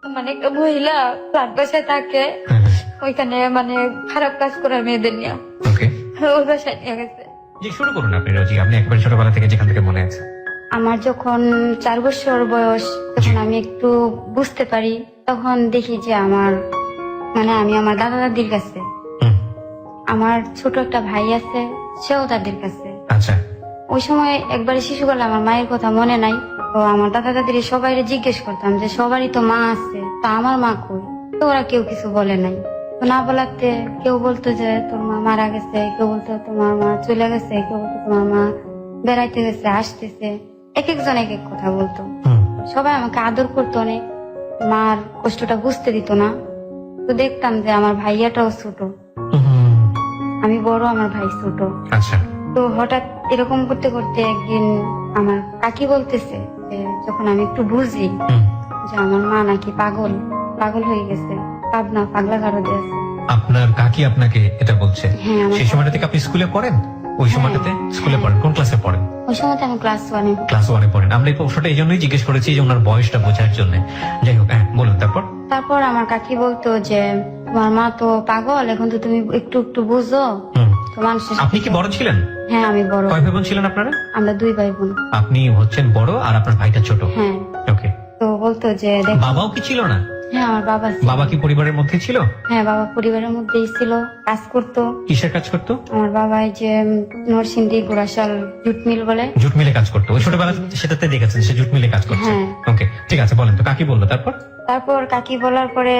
মানে একটা মহিলা ফ্ল্যাট বাসায় থাকে, ওইখানে মানে খারাপ কাজ করে মেয়েদের নিয়ে ওকে, ওই বাসায় নিয়ে গেছে। জি শুরু করুন আপনি রোজি, আপনি একবার ছোটবেলা থেকে যেখান থেকে মনে আছে। আমার যখন 4 বছর বয়স, তখন আমি একটু বুঝতে পারি, তখন দেখি যে আমি আমার দাদা দাদির কাছে, হুম, আমার ছোট একটা ভাই আছে, সেও তাদের কাছে। আচ্ছা, ওই সময় একবারে শিশুকালে আমার মায়ের কথা মনে নাই, তো আমার দাদা দাদির সবাই জিজ্ঞেস করতাম যে সবারই তো মা আছে, তা আমার মা কই? তো ওরা কেউ কিছু বলে নাই। তো না বলাতে কেউ বলতো যে তোর মা মারা গেছে, কেউ বলতো তোমার মা চলে গেছে, কেউ বলতো তোমার মা বেড়াইতে গেছে, আসতেছে, এক একজন এক এক কথা বলতো। হুম, সবাই আমাকে আদর করতো অনেক, মার কষ্টটা বুঝতে দিত না। তো দেখতাম যে আমার ভাইয়াটাও ছোট, হুম, আমি বড়, আমার ভাই ছোট। আচ্ছা, তো হঠাৎ এরকম করতে করতে একদিন আমার কাকি বলতেছে যে যখন আমি একটু বুঝি হুম। যে আমার মা নাকি পাগল পাগল হয়ে গেছে, পাবনা পাগলা গারদে আছে। আপনার কাকি আপনাকে এটা বলছে? হ্যাঁ, আমার সেই সময়টা থেকে আপনি স্কুলে পড়েন? ওই সময়টাতে স্কুলে পড়েন? কোন ক্লাসে পড়েন? ওই সময়তে আমি ক্লাস 1-এ। ক্লাস 1-এ পড়েন। আমরা এই প্রশ্নটা এই জন্যই জিজ্ঞেস করেছি যে ওনার বয়সটা বোঝার জন্য। যাই হোক, হ্যাঁ বলুন তারপর। তারপর আমার কাকি বলতো যে তোমার মা তো পাগল, এখন তো তুমি একটু একটু বুঝো, হুম। তো মানুষের আপনি কি বড় ছিলেন? হ্যাঁ আমি বড়। কয় ভাই বোন ছিলেন আপনারা? আমরা 2 ভাই বোন। আপনি হচ্ছেন বড় আর আপনার ভাইটা ছোট। হ্যাঁ, ওকে। তো বলতো যে দেখ। বাবাও কি ছিল না? হ্যাঁ আমার বাবা ছিল। বাবা কি পরিবারের মধ্যে ছিল? হ্যাঁ বাবা পরিবারের মধ্যেই ছিল, কাজ করতো। কিসের কাজ করতো? আমার বাবা এই যে নরসিংদী গোড়াশাল জুট মিল বলে। জুট মিলে কাজ করতো। ওই ছোটবেলা সেটাতে দেখেছেন সে জুট মিলে কাজ করছে। হ্যাঁ। ওকে, ঠিক আছে, বলেন তো কাকি বললো তারপর? তারপর কাকি বলার পরে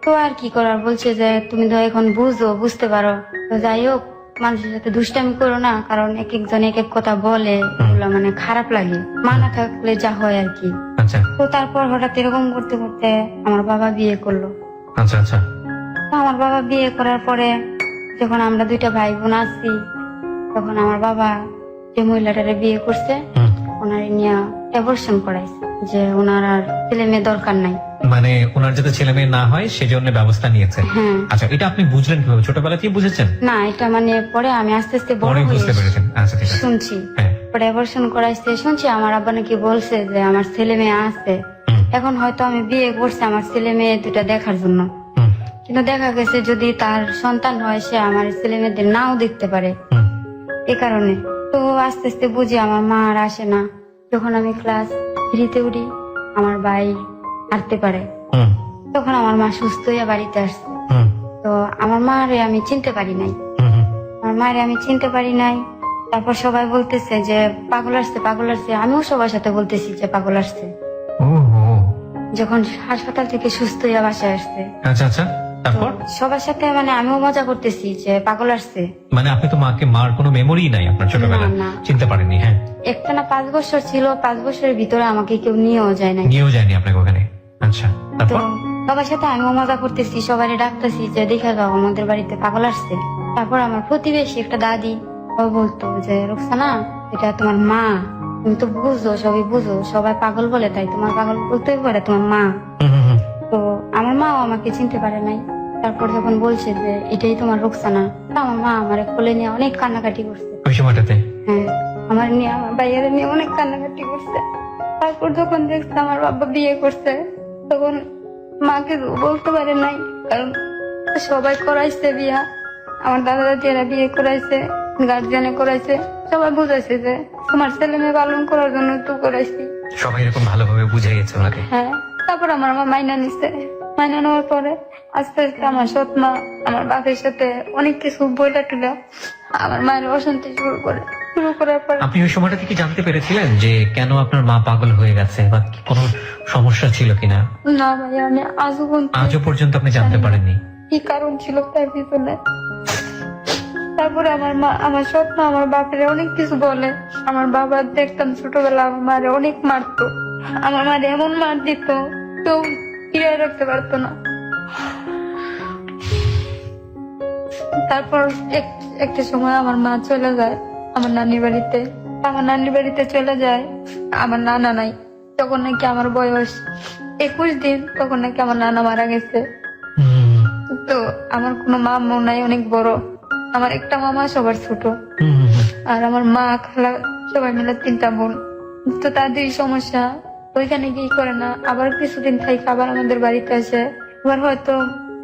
তো আর কি করার, বলছে যে তুমি তো এখন বুঝো, বুঝতে পারো, তো যাই হোক মানুষের সাথে দুষ্টামি করো না, কারণ এক একজন এক এক কথা বলে, এগুলো মানে খারাপ লাগে, মা না থাকলে যা হয় আর কি। আচ্ছা, তো তারপর হঠাৎ এরকম করতে করতে আমার বাবা বিয়ে করলো। আচ্ছা, আচ্ছা। তো আমার বাবা বিয়ে করার পরে যখন আমরা 2টা ভাই বোন আছি, তখন আমার বাবা যে মহিলাটারে বিয়ে করছে হুম। ওনারে নিয়ে অ্যাবর্শন করাইছে, যে ওনার আর ছেলে মেয়ে দরকার নাই। মানে ওনার যাতে ছেলে মেয়ে না হয় সেজন্য ব্যবস্থা নিয়েছে। হ্যাঁ। আচ্ছা, এটা আপনি বুঝলেন কিভাবে? ছোটবেলাতেই বুঝেছেন? না, এটা মানে পরে আমি আস্তে আস্তে বড় পরে হয়ে বুঝতে পেরেছেন? আচ্ছা, ঠিক আছে। শুনছি, হ্যাঁ। পরে অ্যাবর্শন করাইছে শুনছি। আমার আব্বা নাকি বলছে যে আমার ছেলে মেয়ে আছে, হুম, এখন হয়তো আমি বিয়ে করছি আমার ছেলে মেয়ে 2টা দেখার জন্য, হুম, কিন্তু দেখা গেছে যদি তার সন্তান হয় সে আমার ছেলে মেয়েদের নাও দেখতে পারে, হুম, এ কারণে। তো আস্তে আস্তে বুঝি আমার মা আর আসে না। যখন আমি ক্লাস 3-তে উঠি, আমার ভাই হাঁটতে পারে, হুম, তখন আমার মা সুস্থ হয়ে বাড়িতে আসছে। হুম, তো আমার মারে আমি চিনতে পারি নাই, হুম, হুম। আমার মায়ের আমি চিনতে পারি নাই। তারপর সবাই বলতেছে যে পাগল আসছে, পাগল আসছে, আমিও সবার সাথে বলতেছি যে পাগল আসছে। ও, ও, যখন হাসপাতাল থেকে সুস্থ হয়ে বাসায় আসছে, আচ্ছা, আচ্ছা, তো তারপর? সবার সাথে মানে আমিও মজা করতেছি যে পাগল আসছে। মানে আপনি তো মার কোনো মেমোরি নাই আপনার ছোটবেলা? না। চিনতে পারেননি? হ্যাঁ। একটানা 5 বছর ছিল, 5 বছরের ভিতরে আমাকে কেউ নিয়েও যায় না। নিয়েও যায়নি আপনাকে ওখানে? আচ্ছা, তো তারপর? সবার সাথে আমিও মজা করতেছি, সবাই ডাকতেছি যে দেখে যাও আমাদের বাড়িতে পাগল আসছে। তারপর আমার প্রতিবেশী একটা দাদি, ও বলতো যে রুকসানা, এটা তোমার মা, তুমি তো বুঝো, সবই বুঝো, সবাই পাগল বলে তাই তোমার পাগল বলতেই পারে, তোমার মা। হুম, হুম, হুম। তো আমার মাও আমাকে চিনতে পারে নাই। তারপর যখন বলছে যে এটাই তোমার রুকসানা, তো আমার মা আমার কোলে নিয়ে অনেক কান্নাকাটি করছে। ওই সময়টাতে? হ্যাঁ, আমার নিয়ে, আমার ভাইয়ারে নিয়ে অনেক কান্নাকাটি করছে। তারপর যখন দেখছে আমার বাবা বিয়ে করছে, তখন মাকে বলতে পারে নাই, কারণ সবাই করাইছে বিয়া, আমার দাদা দাদিরা বিয়ে করাইছে, গার্জিয়ানে করাইছে, সবাই বুঝাইছে যে তোমার ছেলে মেয়ে পালন করার জন্য তো করাইছি। সবাই এরকম ভালোভাবে বুঝে গেছে ওনাকে? হ্যাঁ। তারপর আমার মা মাইনা নিছে, মাইনা নেওয়ার পরে আস্তে আস্তে আমার সৎ মা আমার বাপের সাথে অনেক কিছু বইটা টুলা আমার মায়ের অশান্তি শুরু করার পরে। আপনি ওই সময়টা থেকে জানতে পেরেছিলেন যে কেন আপনার মা পাগল হয়ে গেছে বা কোনো সমস্যা ছিল কিনা? না ভাই, আমি আজও পর্যন্ত আপনি জানতে পারেননি? কি কারণ ছিল তার পিছনে। তারপরে আমার মা, আমার সৎ মা আমার বাপের অনেক কিছু বলে। আমার বাবা দেখতাম ছোটবেলা আমার মারে অনেক মারতো, আমার মারে এমন মার দিত কেউ ফিরিয়ে রাখতে পারতো না। তারপর একটা সময় আমার মা চলে যায় আমার নানির বাড়িতে। আমার নানির বাড়িতে চলে যায়, আমার নানা নাই। তখন নাকি আমার বয়স 21 দিন, তখন নাকি আমার নানা মারা গেছে। হুম, তো আমার কোনো মামা নাই, অনেক বড়। আমার একটা মামা, সবার ছোট। হুম, হুম, হুম। আর আমার মা খালা সবাই মিলে 3টা বোন। তো তাদের সমস্যা, ওইখানে কি করে না, আবার কিছুদিন থেকে আবার আমাদের বাড়িতে আসে। আবার হয়তো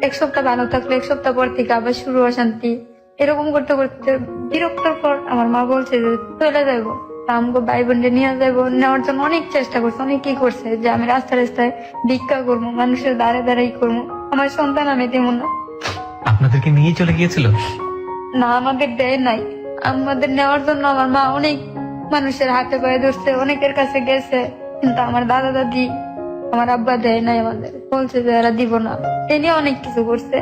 এক সপ্তাহ ভালো থাকলে এক সপ্তাহ পর থেকে আবার শুরু অশান্তি। এরকম করতে করতে বিরক্তর পর আমার মা বলছে যে চলে যাবো, আমাকে ভাই বোনকে নিয়ে যাবো। নেওয়ার জন্য অনেক চেষ্টা করছে, অনেক কি করছে যে আমি রাস্তায় রাস্তায় ভিক্ষা করবো, মানুষের দ্বারে দ্বারাই করবো, আমার সন্তান আমি দেব না। আপনাদেরকে নিয়ে চলে গিয়েছিল? না, আমাদের দেয় নাই। আমাদের নেওয়ার জন্য আমার মা অনেক মানুষের হাতে পায়ে ধরছে, অনেকের কাছে গেছে, কিন্তু আমার দাদা দাদি আমার আব্বা দেয় নাই। আমাদের বলছে যে এরা দিব না, এ নিয়ে অনেক কিছু করছে।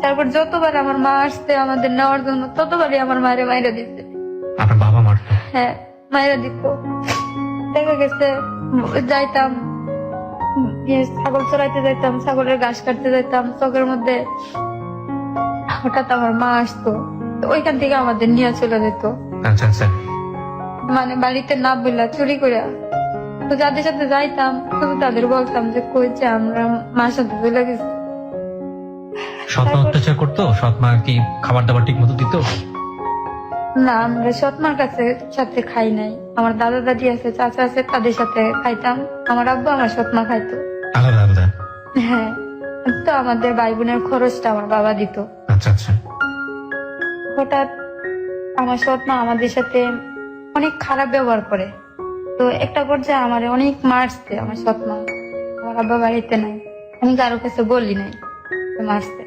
তারপর যতবার আমার মা আসছে আমাদের নেওয়ার জন্য ততবারই আমার মায়ের মায়েরা দিচ্ছে। আপনার বাবা মারতো? হ্যাঁ, মায়েরা দিত। দেখা গেছে যাইতাম ছাগল চড়াইতে যাইতাম, ছাগলের ঘাস কাটতে যাইতাম, চকের মধ্যে হঠাৎ আমার মা আসতো, তো ওইখান থেকে আমাদের নিয়ে চলে যেত। আচ্ছা আচ্ছা। মানে বাড়িতে না বললা চুরি করে। তো যাদের সাথে যাইতাম শুধু তাদের বলতাম যে কইছে আমরা মার সাথে চলে গেছি। সৎ মা অত্যাচার করতো? সৎ মা কি খাবার দাবার ঠিক মতো দিত? না, আমরা সৎমার কাছে সাথে খাই নাই। আমার দাদা দাদি আছে, চাচা আছে, তাদের সাথে খাইতাম। আমার আব্বু আমার সৎমা খাইতো। আলাদা আলাদা? হ্যাঁ, তো আমাদের ভাই বোনের খরচটা আমার বাবা দিত। আচ্ছা আচ্ছা। হঠাৎ আমার সৎমা আমাদের সাথে অনেক খারাপ ব্যবহার করে। তো একটা পর্যায়ে আমার অনেক মারছে আমার সৎমা। আমার আব্বা বাড়িতে নাই, আমি কারো কাছে বললি নাই তো মারছে।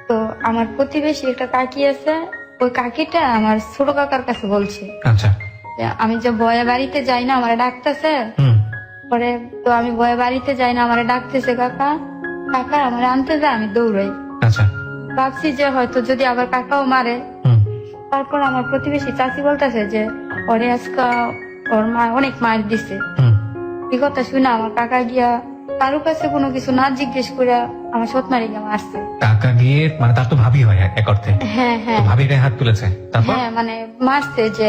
তো আমার প্রতিবেশী একটা কাকি আছে, ওই কাকিটা আমার ছোট কাকার কাছে বলছে আচ্ছা। যে আমি যে বয়ে বাড়িতে যাই না, আমার ডাকতেছে। পরে তো আমি বয়ে বাড়িতে যাই না, আমার ডাকতেছে কাকা, কাকা আমার আনতে যায়, আমি দৌড়াই। আচ্ছা। ভাবছি যে হয়তো যদি আবার কাকাও মারে। তারপর আমার প্রতিবেশী চাচি বলতেছে যে ওরে আজকে ওর মা অনেক মার দিছে। এই কথা শুনে আমার কাকা গিয়া কারো কাছে কোনো কিছু না জিজ্ঞেস করে আমার সৎমারে গিয়ে মারছে। কাকা গিয়ে মানে তার তো ভাবি হয় এক অর্থে? হ্যাঁ হ্যাঁ। তো ভাবির গায়ে হাত তুলেছে? তারপর? হ্যাঁ, মানে মারছে যে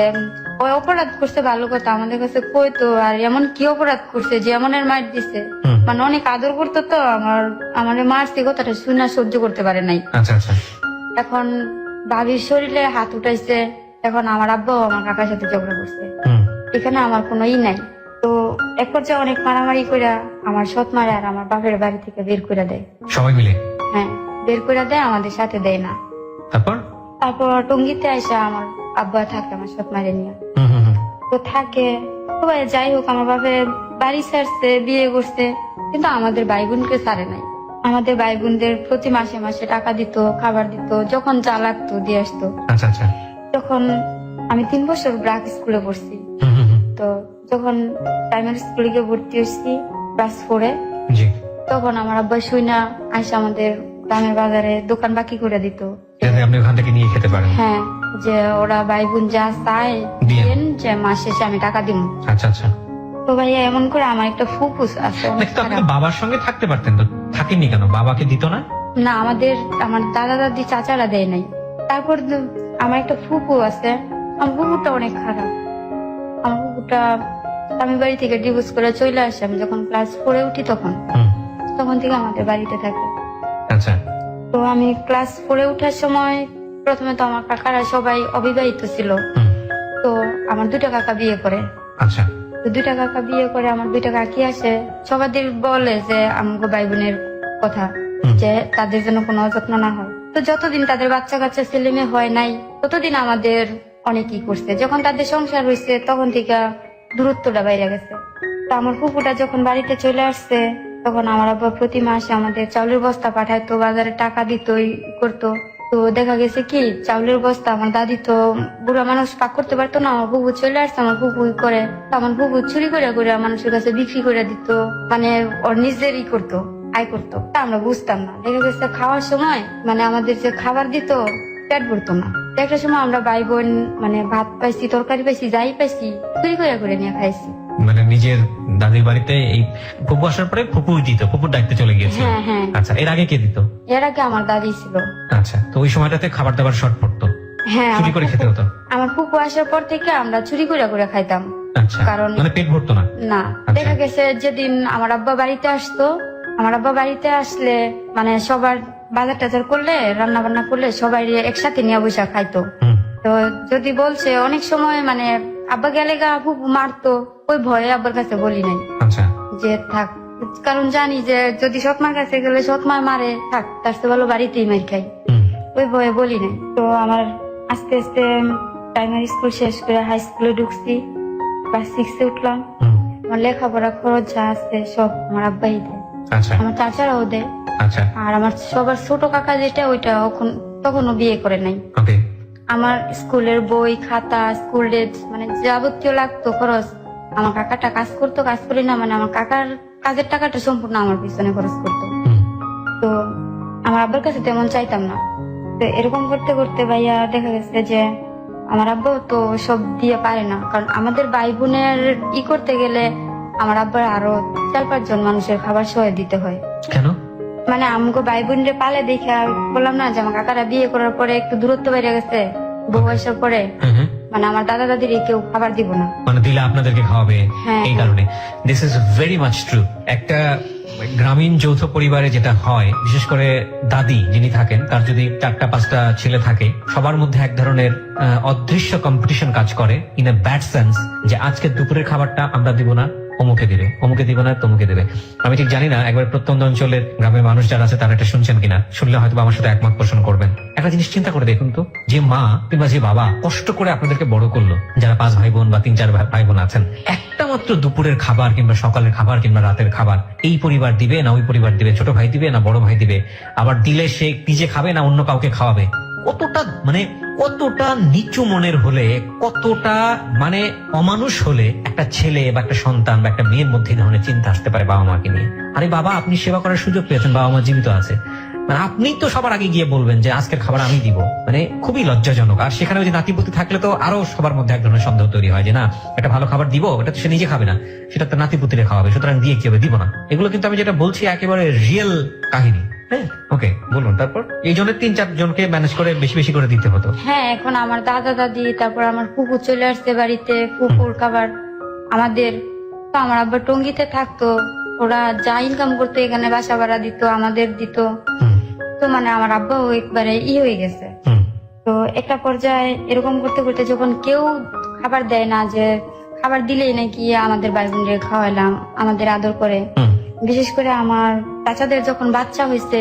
ওই অপরাধ করছে ভালো কথা, আমাদের কাছে কইতো। আর এমন কি অপরাধ করছে যে এমনের মার দিছে, মানে অনেক আদর করতো। তো আমার মারছে কথাটা শুনে সহ্য করতে পারে নাই। আচ্ছা আচ্ছা। এখন ভাবির শরীরে হাত উঠাইছে, এখন আমার আব্বু আমার কাকার সাথে ঝগড়া করছে। এখানে আমার কোনো নাই। তো এক পর্যায়ে অনেক মারামারি করে আমার সৎ মারে আর আমার বাপের বাড়ি থেকে বের করে দেয় সবাই মিলে? হ্যাঁ, বের করে দেয়, আমাদের সাথে দেয় না। তারপর টঙ্গিতে আসে আমার আব্বা থাকে আমার সৎ মারে নিয়ে। তো থাকে সবাই, যাই হোক আমার বাপের বাড়ি ছাড়ছে, বিয়ে করছে, কিন্তু আমাদের ভাই বোনকে ছাড়ে নাই। আমাদের ভাই বোনদের প্রতি মাসে মাসে টাকা দিত, খাবার দিত, যখন যা লাগতো দিয়ে আসতো। আচ্ছা আচ্ছা। যখন আমি 3 বছর ব্রাক স্কুলে পড়ছি, তো যখন প্রাইমারি স্কুলে গিয়ে ভর্তি হয়েছি ক্লাস 4-এ, তখন আমার আব্বা শুইনা আইসা আমাদের গ্রামের বাজারে দোকান বাকি করে দিত, আপনি ওখান থেকে নিয়ে খেতে পারেন। হ্যাঁ, যে ওরা ভাই বোন যা চায় দিন, যে মাস শেষে আমি টাকা দিব। আচ্ছা আচ্ছা। তো ভাইয়া এমন করে আমার একটা ফুফুস আছে। আপনি বাবার সঙ্গে থাকতে পারতেন তো, থাকেননি কেন? বাবাকে দিত না? না, আমার দাদা দাদি চাচারা দেয় নাই। তারপর আমার একটা ফুফু আছে, আমার ফুফুটা অনেক খারাপ। আমার ফুফুটা আমি বাড়ি থেকে ডিভোর্স করে চলে আসে। আমি যখন ক্লাস 4-এ উঠি তখন থেকে আমাদের বাড়িতে থাকে। আচ্ছা। তো আমি ক্লাস 4-এ উঠার সময় প্রথমে তো আমার কাকারা সবাই অবিবাহিত ছিল। তো আমার 2টা কাকা বিয়ে করে। আচ্ছা। তো 2টা কাকা বিয়ে করে, আমার 2টা কাকি আসে, সবাই বলে যে আমাকে ভাই বোনের কথা, যে তাদের জন্য কোনো অযত্ন না হয়। তো যতদিন তাদের বাচ্চা কাচ্চা ছেলে মেয়ে হয় নাই ততদিন আমাদের অনেকই করছে। যখন তাদের সংসার হয়েছে তখন থেকে দূরত্বটা বাইরে গেছে। তো আমার ফুপুটা যখন বাড়িতে চলে আসছে তখন আমার আব্বা প্রতি মাসে আমাদের চাউলের বস্তা পাঠাইতো, বাজারে টাকা দিত, করতো। তো দেখা গেছে কি চাউলের বস্তা আমার দাদি তো বুড়া মানুষ পাক করতে পারতো না, আমার বুবু চলে আসছে, আমার বুবু করে, আমার বুবু চুরি করে করে মানুষের কাছে বিক্রি করে দিত, মানে ওর নিজেরই করতো, আয় করতো। তা আমরা বুঝতাম না। দেখা গেছে খাওয়ার সময় মানে আমাদের যে খাবার দিত পেট ভরতো না। একটা সময় আমরা ভাই বোন মানে ভাত পাইছি, তরকারি পাইছি, যাই পাইছি চুরি করে নিয়ে খাইছি। মানে নিজের দাদির বাড়িতে এই ফুপু আসার পরে ফুপুই দিত, ফুপুর দায়িত্বে চলে গিয়েছে? হ্যাঁ হ্যাঁ। আচ্ছা, এর আগে কে দিত? এর আগে আমার দাদি ছিল। আচ্ছা, তো ওই সময়টাতে খাবার দাবার শর্ট পড়তো? হ্যাঁ, চুরি করে খেতে হতো? আমার ফুপু আসার পর থেকে আমরা চুরি করে খাইতাম। আচ্ছা, কারণ মানে পেট ভরতো না? না। দেখা গেছে যেদিন আমার আব্বা বাড়িতে আসতো, আমার আব্বা বাড়িতে আসলে মানে সবার বাজার টাজার করলে, রান্না বান্না করলে সবাই একসাথে নিয়ে বসে খাইতো। তো যদি বলছে অনেক সময় মানে আব্বা গেলে গা ফুপু মারতো, ওই ভয়ে আব্বার কাছে বলি নাই। আচ্ছা। যে থাক, কারণ জানি যে যদি সৎমার কাছে গেলে সৎমা মারে, থাক তার চেয়ে ভালো বাড়িতেই মার খাই, হুম, ওই ভয়ে বলি নাই। তো আমার আস্তে আস্তে প্রাইমারি স্কুল শেষ করে হাই স্কুলে ঢুকছি, ক্লাস 6 উঠলাম। হুম, আমার লেখাপড়া খরচ যা আছে সব আমার আব্বাই দেয়, আচ্ছা আমার চাচারাও দেয়। আচ্ছা, আর আমার সবার ছোট কাকা যেটা, ওইটা তখনও বিয়ে করে নাই। ওকে, আমার স্কুলের বই খাতা, স্কুল ড্রেস, মানে যাবতীয় লাগতো খরচ আমার কাকাটা কাজ করতো, কাজ করি না মানে আমার কাকার কাজের টাকাটা সম্পূর্ণ আমার পিছনে খরচ করতো। হুম, তো আমার আব্বার কাছে তেমন চাইতাম না। তো এরকম করতে করতে ভাইয়া দেখা গেছে যে আমার আব্বা তো সব দিয়ে পারে না, কারণ আমাদের ভাই বোনের করতে গেলে আমার আব্বার আরো 4-5 জন মানুষের খাবার সহায় দিতে হয়। কেন? মানে আমাকে ভাই বোনরে পালে দেখে বললাম না যে আমার কাকারা বিয়ে করার পরে একটু দূরত্ব বেড়ে গেছে, বউ আসার পরে হ্যাঁ, হ্যাঁ, মানে আমার দাদা দাদির কেউ খাবার দিব না। মানে দিলে আপনাদেরকে খাওয়াবে, হ্যাঁ, এই কারণে। This is very much true. একটা গ্রামীণ যৌথ পরিবারে যেটা হয়, বিশেষ করে দাদি যিনি থাকেন, তার যদি 4-5টা ছেলে থাকে, সবার মধ্যে এক ধরনের অদৃশ্য কম্পিটিশন কাজ করে, ইন এ ব্যাড সেন্স, যে আজকে দুপুরের খাবারটা আমরা দিব না, অমুকে দিবে, অমুকে দিব না, তমুকে দেবে। আমি ঠিক জানি না একবার প্রত্যন্ত অঞ্চলের গ্রামের মানুষ যারা আছে তারা এটা শুনছেন কিনা, শুনলে হয়তো আমার সাথে একমত পোষণ করবেন। একটা জিনিস চিন্তা করে দেখুন তো, যে মা কিংবা যে বাবা কষ্ট করে আপনাদেরকে বড় করলো, যারা 5 ভাই বোন বা 3-4 ভাই বোন আছেন, একটা মাত্র দুপুরের খাবার কিংবা সকালের খাবার কিংবা রাতের খাবার এই পরিবার দিবে না ওই পরিবার দিবে, ছোট ভাই দিবে না বড় ভাই দিবে, আবার দিলে সে নিজে খাবে না অন্য কাউকে খাওয়াবে, কতটা নিচু মনের হলে, কতটা মানে অমানুষ হলে একটা ছেলে বা একটা সন্তান বা একটা মেয়ের মধ্যে এই ধরনের চিন্তা আসতে পারে বাবা মাকে নিয়ে। আরে বাবা, আপনি সেবা করার সুযোগ পেয়েছেন, বাবা মা জীবিত আছে, মানে আপনি তো সবার আগে গিয়ে বলবেন যে আজকের খাবার আমি দিব, মানে খুবই লজ্জাজনক। আর সেখানে ওই যে নাতিপুতি থাকলে তো আরো সবার মধ্যে এক ধরনের সন্দেহ তৈরি হয় যে না, একটা ভালো খাবার দিব, এটা তো সে নিজে খাবে না, সেটা তো নাতিপুতিরে খাওয়াবে, সুতরাং দিয়ে কি হবে, দিব না। এগুলো কিন্তু আমি যেটা বলছি একেবারে রিয়েল কাহিনী। হ্যাঁ, ওকে, বলুন তারপর। এই জনের 3-4 জনকে ম্যানেজ করে বেশি বেশি করে দিতে হতো। হ্যাঁ, এখন আমার দাদা দাদি, তারপর আমার ফুপু চলে আসছে বাড়িতে, ফুপুর খাবার আমাদের। তো আমার আব্বা টঙ্গিতে থাকতো, ওরা যা ইনকাম করতো এখানে বাসা ভাড়া দিত, আমাদের দিত। হুম, তো মানে আমার আব্বাও একবারে হয়ে গেছে। হুম, তো একটা পর্যায়ে এরকম করতে করতে যখন কেউ খাবার দেয় না, যে খাবার দিলেই নাকি আমাদের ভাই বোনদের খাওয়াইলাম, আমাদের আদর করে, হুম, বিশেষ করে আমার চাচাদের যখন বাচ্চা হয়েছে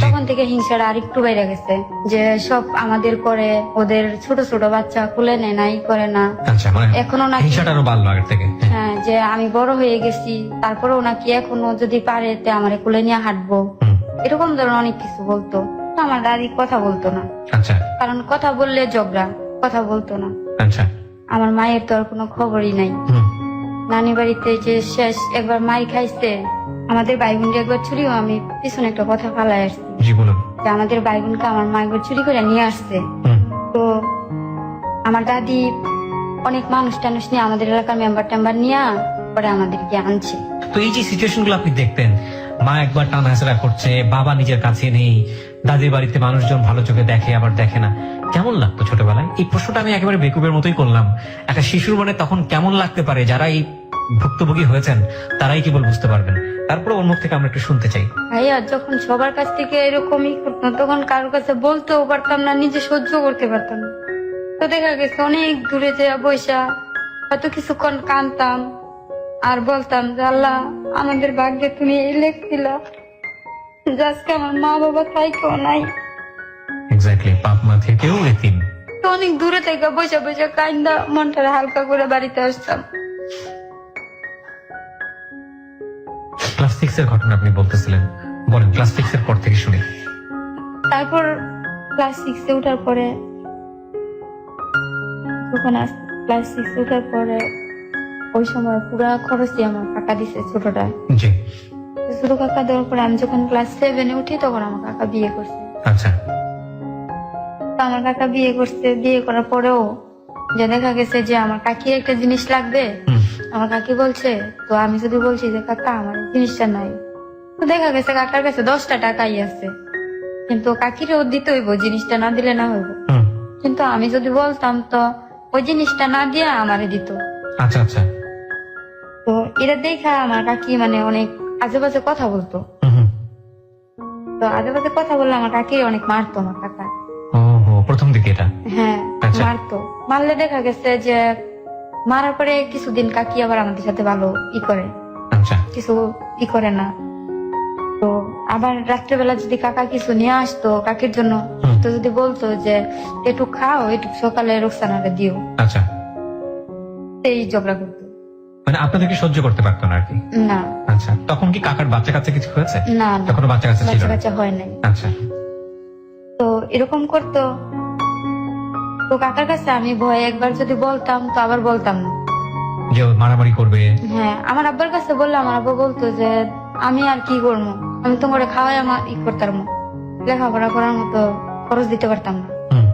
তখন থেকে হিংসাটা আর একটু বেড়ে গেছে, যে সব আমাদের করে, ওদের ছোট ছোট বাচ্চা কুলে নেয় না, করে না। আচ্ছা, মানে এখনো নাকি, হিংসাটা আরো বাড়লো আগের থেকে। হ্যাঁ, যে আমি বড় হয়ে গেছি তারপরেও নাকি এখনো যদি পারে তে আমার কুলে নিয়ে হাঁটবো, হুম, এরকম ধরনের অনেক কিছু বলতো। তো আমার দাদি কথা বলতো না, আচ্ছা, কারণ কথা বললে ঝগড়া, কথা বলতো না। আচ্ছা, আমার মায়ের তো আর কোনো খবরই নাই। হুম, নানি বাড়িতে যে শেষ একবার মাই খাইছে, আমাদের ভাই বোনকে একবার চুরিও, আমি পিছনে একটা কথা ফালাই আসছি, জি বলুন। যে আমাদের ভাই বোনকে আমার মা একবার চুরি করে নিয়ে আসছে। হুম, তো আমার দাদি অনেক মানুষ টানুষ নিয়ে, আমাদের এলাকার মেম্বার টেম্বার নিয়ে পরে আমাদেরকে আনছে। তো এই যে সিচুয়েশন গুলো আপনি দেখতেন, মা একবার টানা হেঁচড়া করছে, বাবা নিজের কাছে নেই, দাদির বাড়িতে মানুষজন ভালো চোখে দেখে আবার দেখে না, কেমন লাগতো ছোটবেলায়? এই প্রশ্নটা আমি একেবারে বেকুবের মতোই করলাম। একটা শিশুর মনে তখন কেমন লাগতে পারে, যারা এই ভুক্তভোগী হয়েছেন তারাই কেবল বুঝতে পারবেন। তারপরে ওর মুখ থেকে আমরা একটু শুনতে চাই। ভাইয়া যখন সবার কাছ থেকে এরকমই করতাম, তখন কারোর কাছে বলতেও পারতাম না, নিজে সহ্য করতে পারতাম না। তো দেখা গেছে অনেক দূরে যে বৈশা হয়তো কিছুক্ষণ কাঁদতাম আর বলতাম যে আল্লাহ, আমাদের ভাগ্যে তুমি এই লেখছিলা, যে আজকে আমার মা বাবা থাইকেও নাই। এক্স্যাক্টলি, বাপ মা থেকেও এতিম। তো অনেক দূরে থেকে বসে বসে কান্দা মনটা হালকা করে বাড়িতে আসতাম। ক্লাস 6 এর ঘটনা আপনি বলতেছিলেন, বলেন ক্লাস 6 এর পর থেকে শুনি। তারপর ক্লাস 6 উঠার পরে, যখন ক্লাস 6 উঠার পরে ওই সময় পুরা খরচই আমার কাকা দিছে, ছোটটা। জি, ছোট কাকা দেওয়ার পরে আমি যখন ক্লাস 7 উঠি তখন আমার কাকা বিয়ে করছে। আচ্ছা, তো আমার কাকা বিয়ে করছে, বিয়ে করার পরেও যে দেখা গেছে যে আমার কাকির একটা জিনিস লাগবে, হুম, আমার কাকি বলছে, তো আমি যদি বলছি যে কাকা আমার এই জিনিসটা নাই, তো দেখা গেছে কাকার কাছে 10টা টাকাই আছে, কিন্তু কাকিরও দিতে হইব, জিনিসটা না দিলে না হইব। হুম, কিন্তু আমি যদি বলতাম তো ওই জিনিসটা না দিয়ে আমারে দিত। আচ্ছা, আচ্ছা, তো এটা দেখা আমার কাকি মানে অনেক আজে বাজে কথা বলতো। হুম, হুম। তো আজে বাজে কথা বললে আমার কাকি অনেক মারতো আমার কাকা। ওহো, প্রথম দিকে এটা। হ্যাঁ, আচ্ছা। মারতো। মারলে দেখা গেছে যে মারার পরে কিছুদিন কাকি আবার আমাদের সাথে ভালো করে। আচ্ছা কিছু ই করে না। তো আবার রাত্রেবেলা যদি কাকা কিছু নিয়ে আসতো কাকির জন্য, হুম। তো যদি বলতো যে একটু খাও, একটু সকালে রোকসানারে দিও, আচ্ছা, এই ঝগড়া করতো। মানে আপনাদেরকে সহ্য করতে পারতো না আর কি। না আচ্ছা, তখন কি কাকার বাচ্চা কাচ্চা কিছু হয়েছে? না না, তখনও বাচ্চা কাচ্চা ছিল বাচ্চা না? কাচ্চা হয় নাই। আচ্ছা, তো এরকম করতো। তো কাকার কাছে আমি ভয়ে একবার যদি বলতাম তো আবার বলতাম না। যে ও মারামারি করবে। হ্যাঁ, আমার আব্বার কাছে বললে আমার আব্বা বলতো যে আমি আর কি করবো, আমি তোমার খাওয়াই আমার ই করতাম, লেখাপড়া করার মতো খরচ দিতে পারতাম না। হুম,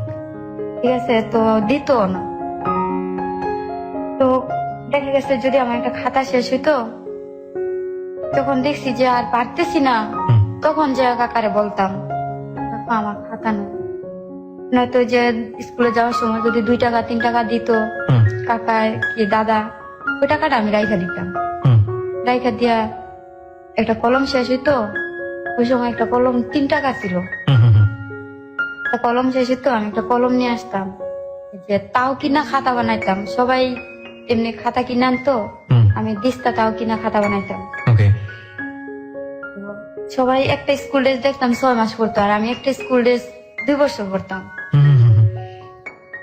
ঠিক আছে, তো দিত না। তো দেখা গেছে যদি আমার একটা খাতা শেষ হইতো, তখন দেখছি যে আর পারতেছি না, হুম, তখন যে কাকারে বলতাম কাকা আমার খাতা নেই। নয়তো যে স্কুলে যাওয়ার সময় যদি 2 টাকা 3 টাকা দিত হুম, কাকা কি দাদা, ওই টাকাটা আমি রাইখা দিতাম। হুম, রাইখা দিয়া একটা কলম শেষ হইতো, ওই সময় একটা কলম 3 টাকা ছিল, হুম, হুম, হুম। একটা কলম শেষ হইতো, আমি একটা কলম নিয়ে আসতাম, যে তাও কিনা খাতা বানাইতাম। সবাই এমনি খাতা কিনে আনতো, হুম, আমি দিস্তা তাও কিনা খাতা বানাইতাম। ওকে। তো সবাই একটা স্কুল ড্রেস দেখতাম 6 মাস পড়তো, আর আমি একটা স্কুল ড্রেস 2 বছর পড়তাম। হুম, হুম, হুম, হুম।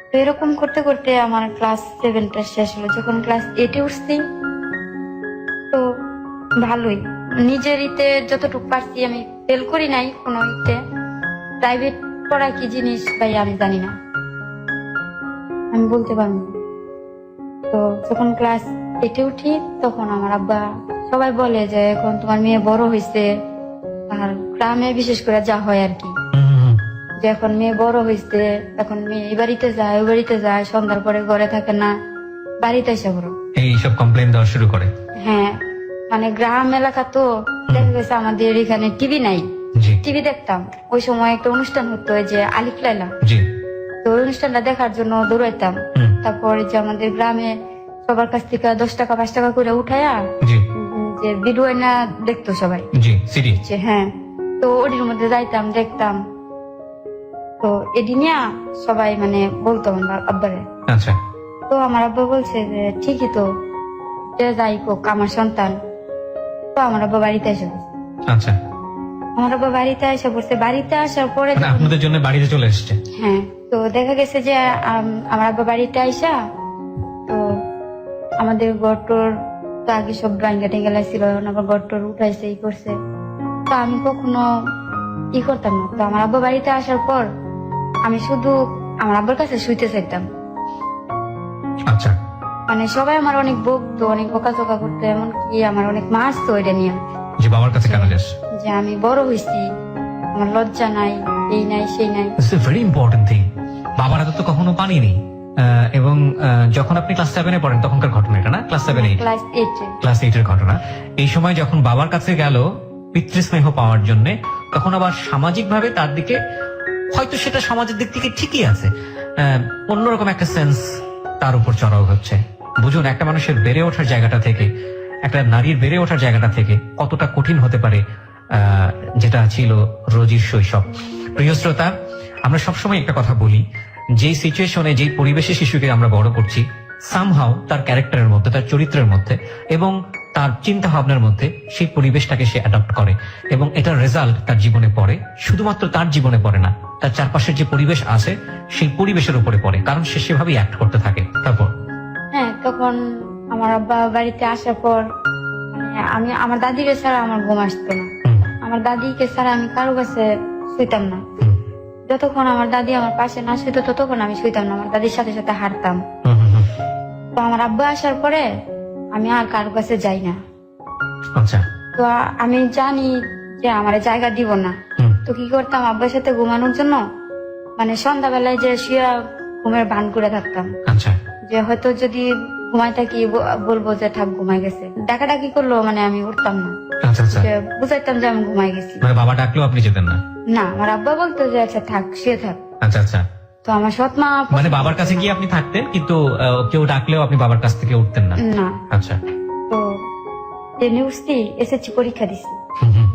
তো এরকম করতে করতে আমার ক্লাস 7টা শেষ হলো। যখন ক্লাস 8-এ উঠছি, তো ভালোই নিজের ইতে যতটুকু পারছি, আমি ফেল করি নাই কোনো ইতে। প্রাইভেট পড়া কি জিনিস ভাই আমি জানি না, আমি বলতে পারবো না। তো যখন ক্লাস 8-এ উঠি, তখন আমার আব্বা সবাই বলে যে এখন তোমার মেয়ে বড় হয়েছে, আর গ্রামে বিশেষ করে যা হয় আর কি, হুম, হুম, হুম। যে এখন মেয়ে বড় হয়েছে, এখন মেয়ে এই বাড়িতে যায় ওই বাড়িতে যায়, সন্ধ্যার পরে ঘরে থাকে না, বাড়িতে এসে বড়। এইসব কমপ্লেন দেওয়া শুরু করে। হ্যাঁ, মানে গ্রাম এলাকা তো, দেখা গেছে আমাদের এখানে টিভি নাই, জি, টিভি দেখতাম। ওই সময় একটা অনুষ্ঠান হতো, ওই যে আলিফ লায়লা, জি, তো ওই অনুষ্ঠানটা দেখার জন্য দৌড়াইতাম। হুম, তারপর যে আমাদের গ্রামে সবার কাছ থেকে 10 টাকা 5 টাকা করে উঠায়া জি, যে ভিডিও না দেখতো সবাই, জি, সিডি। যে হ্যাঁ, তো ওটির মধ্যে যাইতাম দেখতাম। তো এদিনিয়া সবাই মানে বলতো আমার আব্বারে। আচ্ছা, তো আমার আব্বা বলছে যে ঠিকই তো, যে যাই হোক আমার সন্তান। তো আমার আব্বা বাড়িতে এসে পড়ছে। আচ্ছা, আমার আব্বা বাড়িতে এসে পড়ছে, বাড়িতে আসার পরে মানে যখন- আপনাদের জন্য বাড়িতে চলে এসছে। হ্যাঁ, তো দেখা গেছে যে আমার আব্বা বাড়িতে আইসা, তো আমাদের গটর তো আগে সব ভাঙ্গা টেঙ্গা ছিল, এখন আবার গটর উঠাইছে ই করছে। তো আমি কখনো ই করতাম না। তো আমার আব্বা বাড়িতে আসার পর আমি শুধু আমার আব্বার কাছে শুইতে চাইতাম। আচ্ছা, মানে সবাই আমার অনেক বকতো, অনেক বকাঝকা করতো, এমনকি আমার অনেক মারতো এটা নিয়ে, যে বাবার কাছে কেন যাস? যে আমি বড় হয়েছি, আমার লজ্জা নাই, এই নাই সেই নাই। It's a very important thing. বাবার হাতে তো কখনো পানিনি। এবং যখন আপনি ক্লাস 7-এ পড়েন তখনকার ঘটনা এটা না? ক্লাস 7-8, ক্লাস 8-এ। ক্লাস 8-এর ঘটনা। এই সময় যখন বাবার কাছে গেল পিতৃস্নেহ পাওয়ার জন্য, তখন আবার সামাজিক ভাবে তার দিকে, হয়তো সেটা সমাজের দিক থেকে ঠিকই আছে, অন্যরকম একটা সেন্স তার উপর চড়াও হচ্ছে। বুঝুন, একটা মানুষের বেড়ে ওঠার জায়গাটা থেকে, একটা নারীর বেড়ে ওঠার জায়গাটা থেকে কতটা কঠিন হতে পারে যেটা ছিল রোজির শৈশব। প্রিয় শ্রোতা, আমরা সবসময় একটা কথা বলি, যে সিচুয়েশনে, যে পরিবেশে শিশুকে আমরা বড় করছি, সামহাও তার ক্যারেক্টারের মধ্যে, তার চরিত্রের মধ্যে এবং তার চিন্তা ভাবনার মধ্যে সেই পরিবেশটাকে সে অ্যাডপ্ট করে, এবং এটার রেজাল্ট তার জীবনে পড়ে। শুধুমাত্র তার জীবনে পড়ে না, তার চারপাশের যে পরিবেশ আছে সেই পরিবেশের উপরে পড়ে, কারণ সে সেভাবেই অ্যাক্ট করতে থাকে। তারপর হ্যাঁ, তখন আমার আব্বা বাড়িতে আসার পর মানে আমি আমার দাদিকে ছাড়া আমার ঘুম আসতো না। হুম, আমার দাদিকে ছাড়া আমি কারো কাছে শুইতাম না। হুম, যতক্ষণ আমার দাদি আমার পাশে না শুইতো ততক্ষণ আমি শুইতাম না, আমার দাদির সাথে সাথে হাঁটতাম। হুম, হুম, হুম। তো আমার আব্বা আসার পরে আমি আর কারো কাছে যাই না। আচ্ছা, তো আমি জানি যে আমার জায়গা দিব না। হুম, তো কি করতাম, আব্বার সাথে ঘুমানোর জন্য মানে সন্ধ্যাবেলায় যে শুয়ে ঘুমের ভান করে থাকতাম, আচ্ছা, যে হয়তো যদি ঘুমাই থাকি বলবো যে থাক ঘুমাই গেছে, ডাকাডাকি করলো মানে আমি উঠতাম না, আচ্ছা, আচ্ছা। যে বুঝাইতাম যে আমি ঘুমাই গেছি। মানে বাবা ডাকলেও আপনি যেতেন না? না, আমার আব্বা বলতো যে আচ্ছা থাক, শুয়ে থাক। আচ্ছা, আচ্ছা। তো আমার সৎ মা মানে বাবার কাছে গিয়ে আপনি থাকতেন, কিন্তু কেউ ডাকলেও আপনি বাবার কাছ থেকে উঠতেন না? না। আচ্ছা, তো ট্রেনে উঠছি, এসএসসি পরীক্ষা দিছি। হুম, হুম,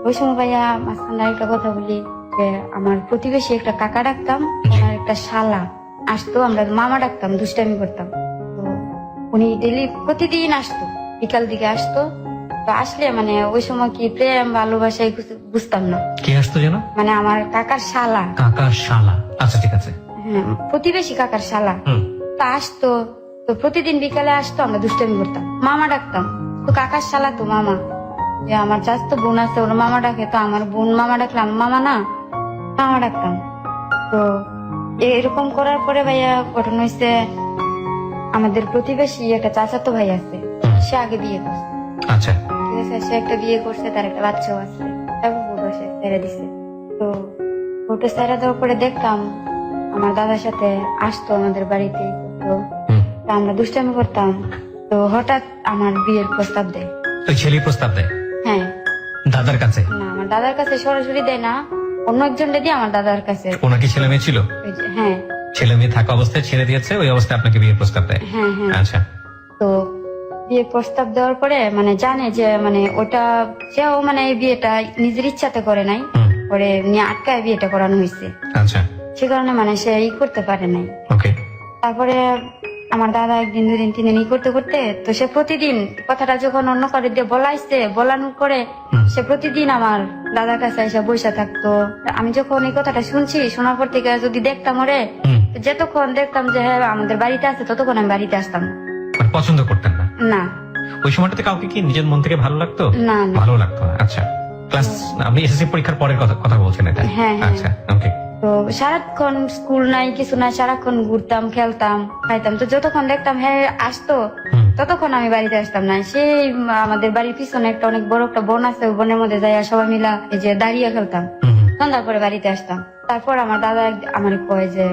ওই সময় ভাইয়া মাঝখানে একটা কথা বলি, যে আমার প্রতিবেশী একটা কাকা ডাকতাম, জি। আমার একটা শালা আসতো, আমরা মামা ডাকতাম, দুষ্টামি করতাম। তো উনি ডেলি প্রতিদিন আসতো, বিকাল দিকে আসতো, তো আসলে মানে ওই সময় কি প্রেম ভালোবাসা এই কিছু বুঝতাম না। কে আসতো যেন? মানে আমার কাকার শালা, কাকার শালা। আচ্ছা ঠিক আছে। হ্যাঁ প্রতিবেশী কাকার শালা। হুম। তো আসতো, তো প্রতিদিন বিকালে আসতো, আমরা দুষ্টামি করতাম, মামা ডাকতাম। তো কাকার শালা তো মামা, যে আমার চাচাতো বোন আছে ওর মামা ডাকে, তো আমার বোন মামা ডাকলাম মামা না, মামা ডাকতাম। তো এরকম করার পরে ভাইয়া ঘটনা হয়েছে, আমাদের প্রতিবেশী একটা চাচাতো ভাই আছে, সে আগে বিয়ে করছে। আচ্ছা। ঠিক আছে, সে একটা বিয়ে করছে, তার একটা বাচ্চাও আছে, তারপর বউটা সে ছেড়ে দিছে। তো বউটা ছেড়ে দেওয়ার পরে দেখতাম আমার দাদার সাথে আসতো আমাদের বাড়িতে, তো হুম। আমরা দুষ্টামি করতাম। তো হঠাৎ আমার বিয়ের প্রস্তাব দেয়। ওই ছেলে প্রস্তাব দেয় হ্যাঁ, দাদার কাছে? না আমার দাদার কাছে সরাসরি দেয় না, অন্য একজন দিয়ে আমার দাদার কাছে। ওনার কি ছেলে মেয়ে ছিল? হ্যাঁ ছেলে মেয়ে থাকা অবস্থায় ছেড়ে দিয়েছে, ওই অবস্থায় আপনাকে বিয়ের প্রস্তাব দেয়? হ্যাঁ হ্যাঁ। আচ্ছা। তো বিয়ে প্রস্তাব দেওয়ার পরে মানে জানে যে মানে ওটা সেও মানে এই বিয়েটা নিজের ইচ্ছাতে করে নাই, হুম। পরে নিয়ে আটকায় বিয়েটা করানো হয়েছে, আচ্ছা। সে কারণে মানে সে ই করতে পারে নাই। ওকে। তারপরে আমার দাদা একদিন দুদিন 3 দিন ই করতে করতে, তো সে প্রতিদিন কথাটা যখন অন্য কারো দিয়ে বলাইছে, বলানোর পরে হুম। সে প্রতিদিন আমার দাদার কাছে এসে বসে থাকতো। আমি যখন এই কথাটা শুনছি, শোনার পর থেকে যদি দেখতাম ওরে, হুম। যতক্ষণ দেখতাম যে হ্যাঁ আমাদের বাড়িতে আছে, ততক্ষণ আমি বাড়িতে আসতাম না। মানে পছন্দ করতেন না? না ওই সময়টাতে কাউকে কি নিজের মন থেকে ভালো লাগতো? না না। ভালো লাগতো না। আচ্ছা। ক্লাস, আপনি এসএসসি পরীক্ষার পরের কথা বলছেন এটা? হ্যাঁ, হ্যাঁ। আচ্ছা ওকে। তো সারাক্ষণ স্কুল নাই কিছু নাই, সারাক্ষণ ঘুরতাম, খেলতাম, খাইতাম। তো যতক্ষণ দেখতাম হ্যাঁ আসতো, হুম। ততক্ষণ আমি বাড়িতে আসতাম না। সেই আমাদের বাড়ির পিছনে একটা অনেক বড় একটা বন আছে, ওই বনের মধ্যে যাই সবাই মিলা এই যে দাঁড়িয়ে খেলতাম। হুম। সন্ধ্যার পরে বাড়িতে আসতাম। তারপর আমার দাদা আমার কয় যে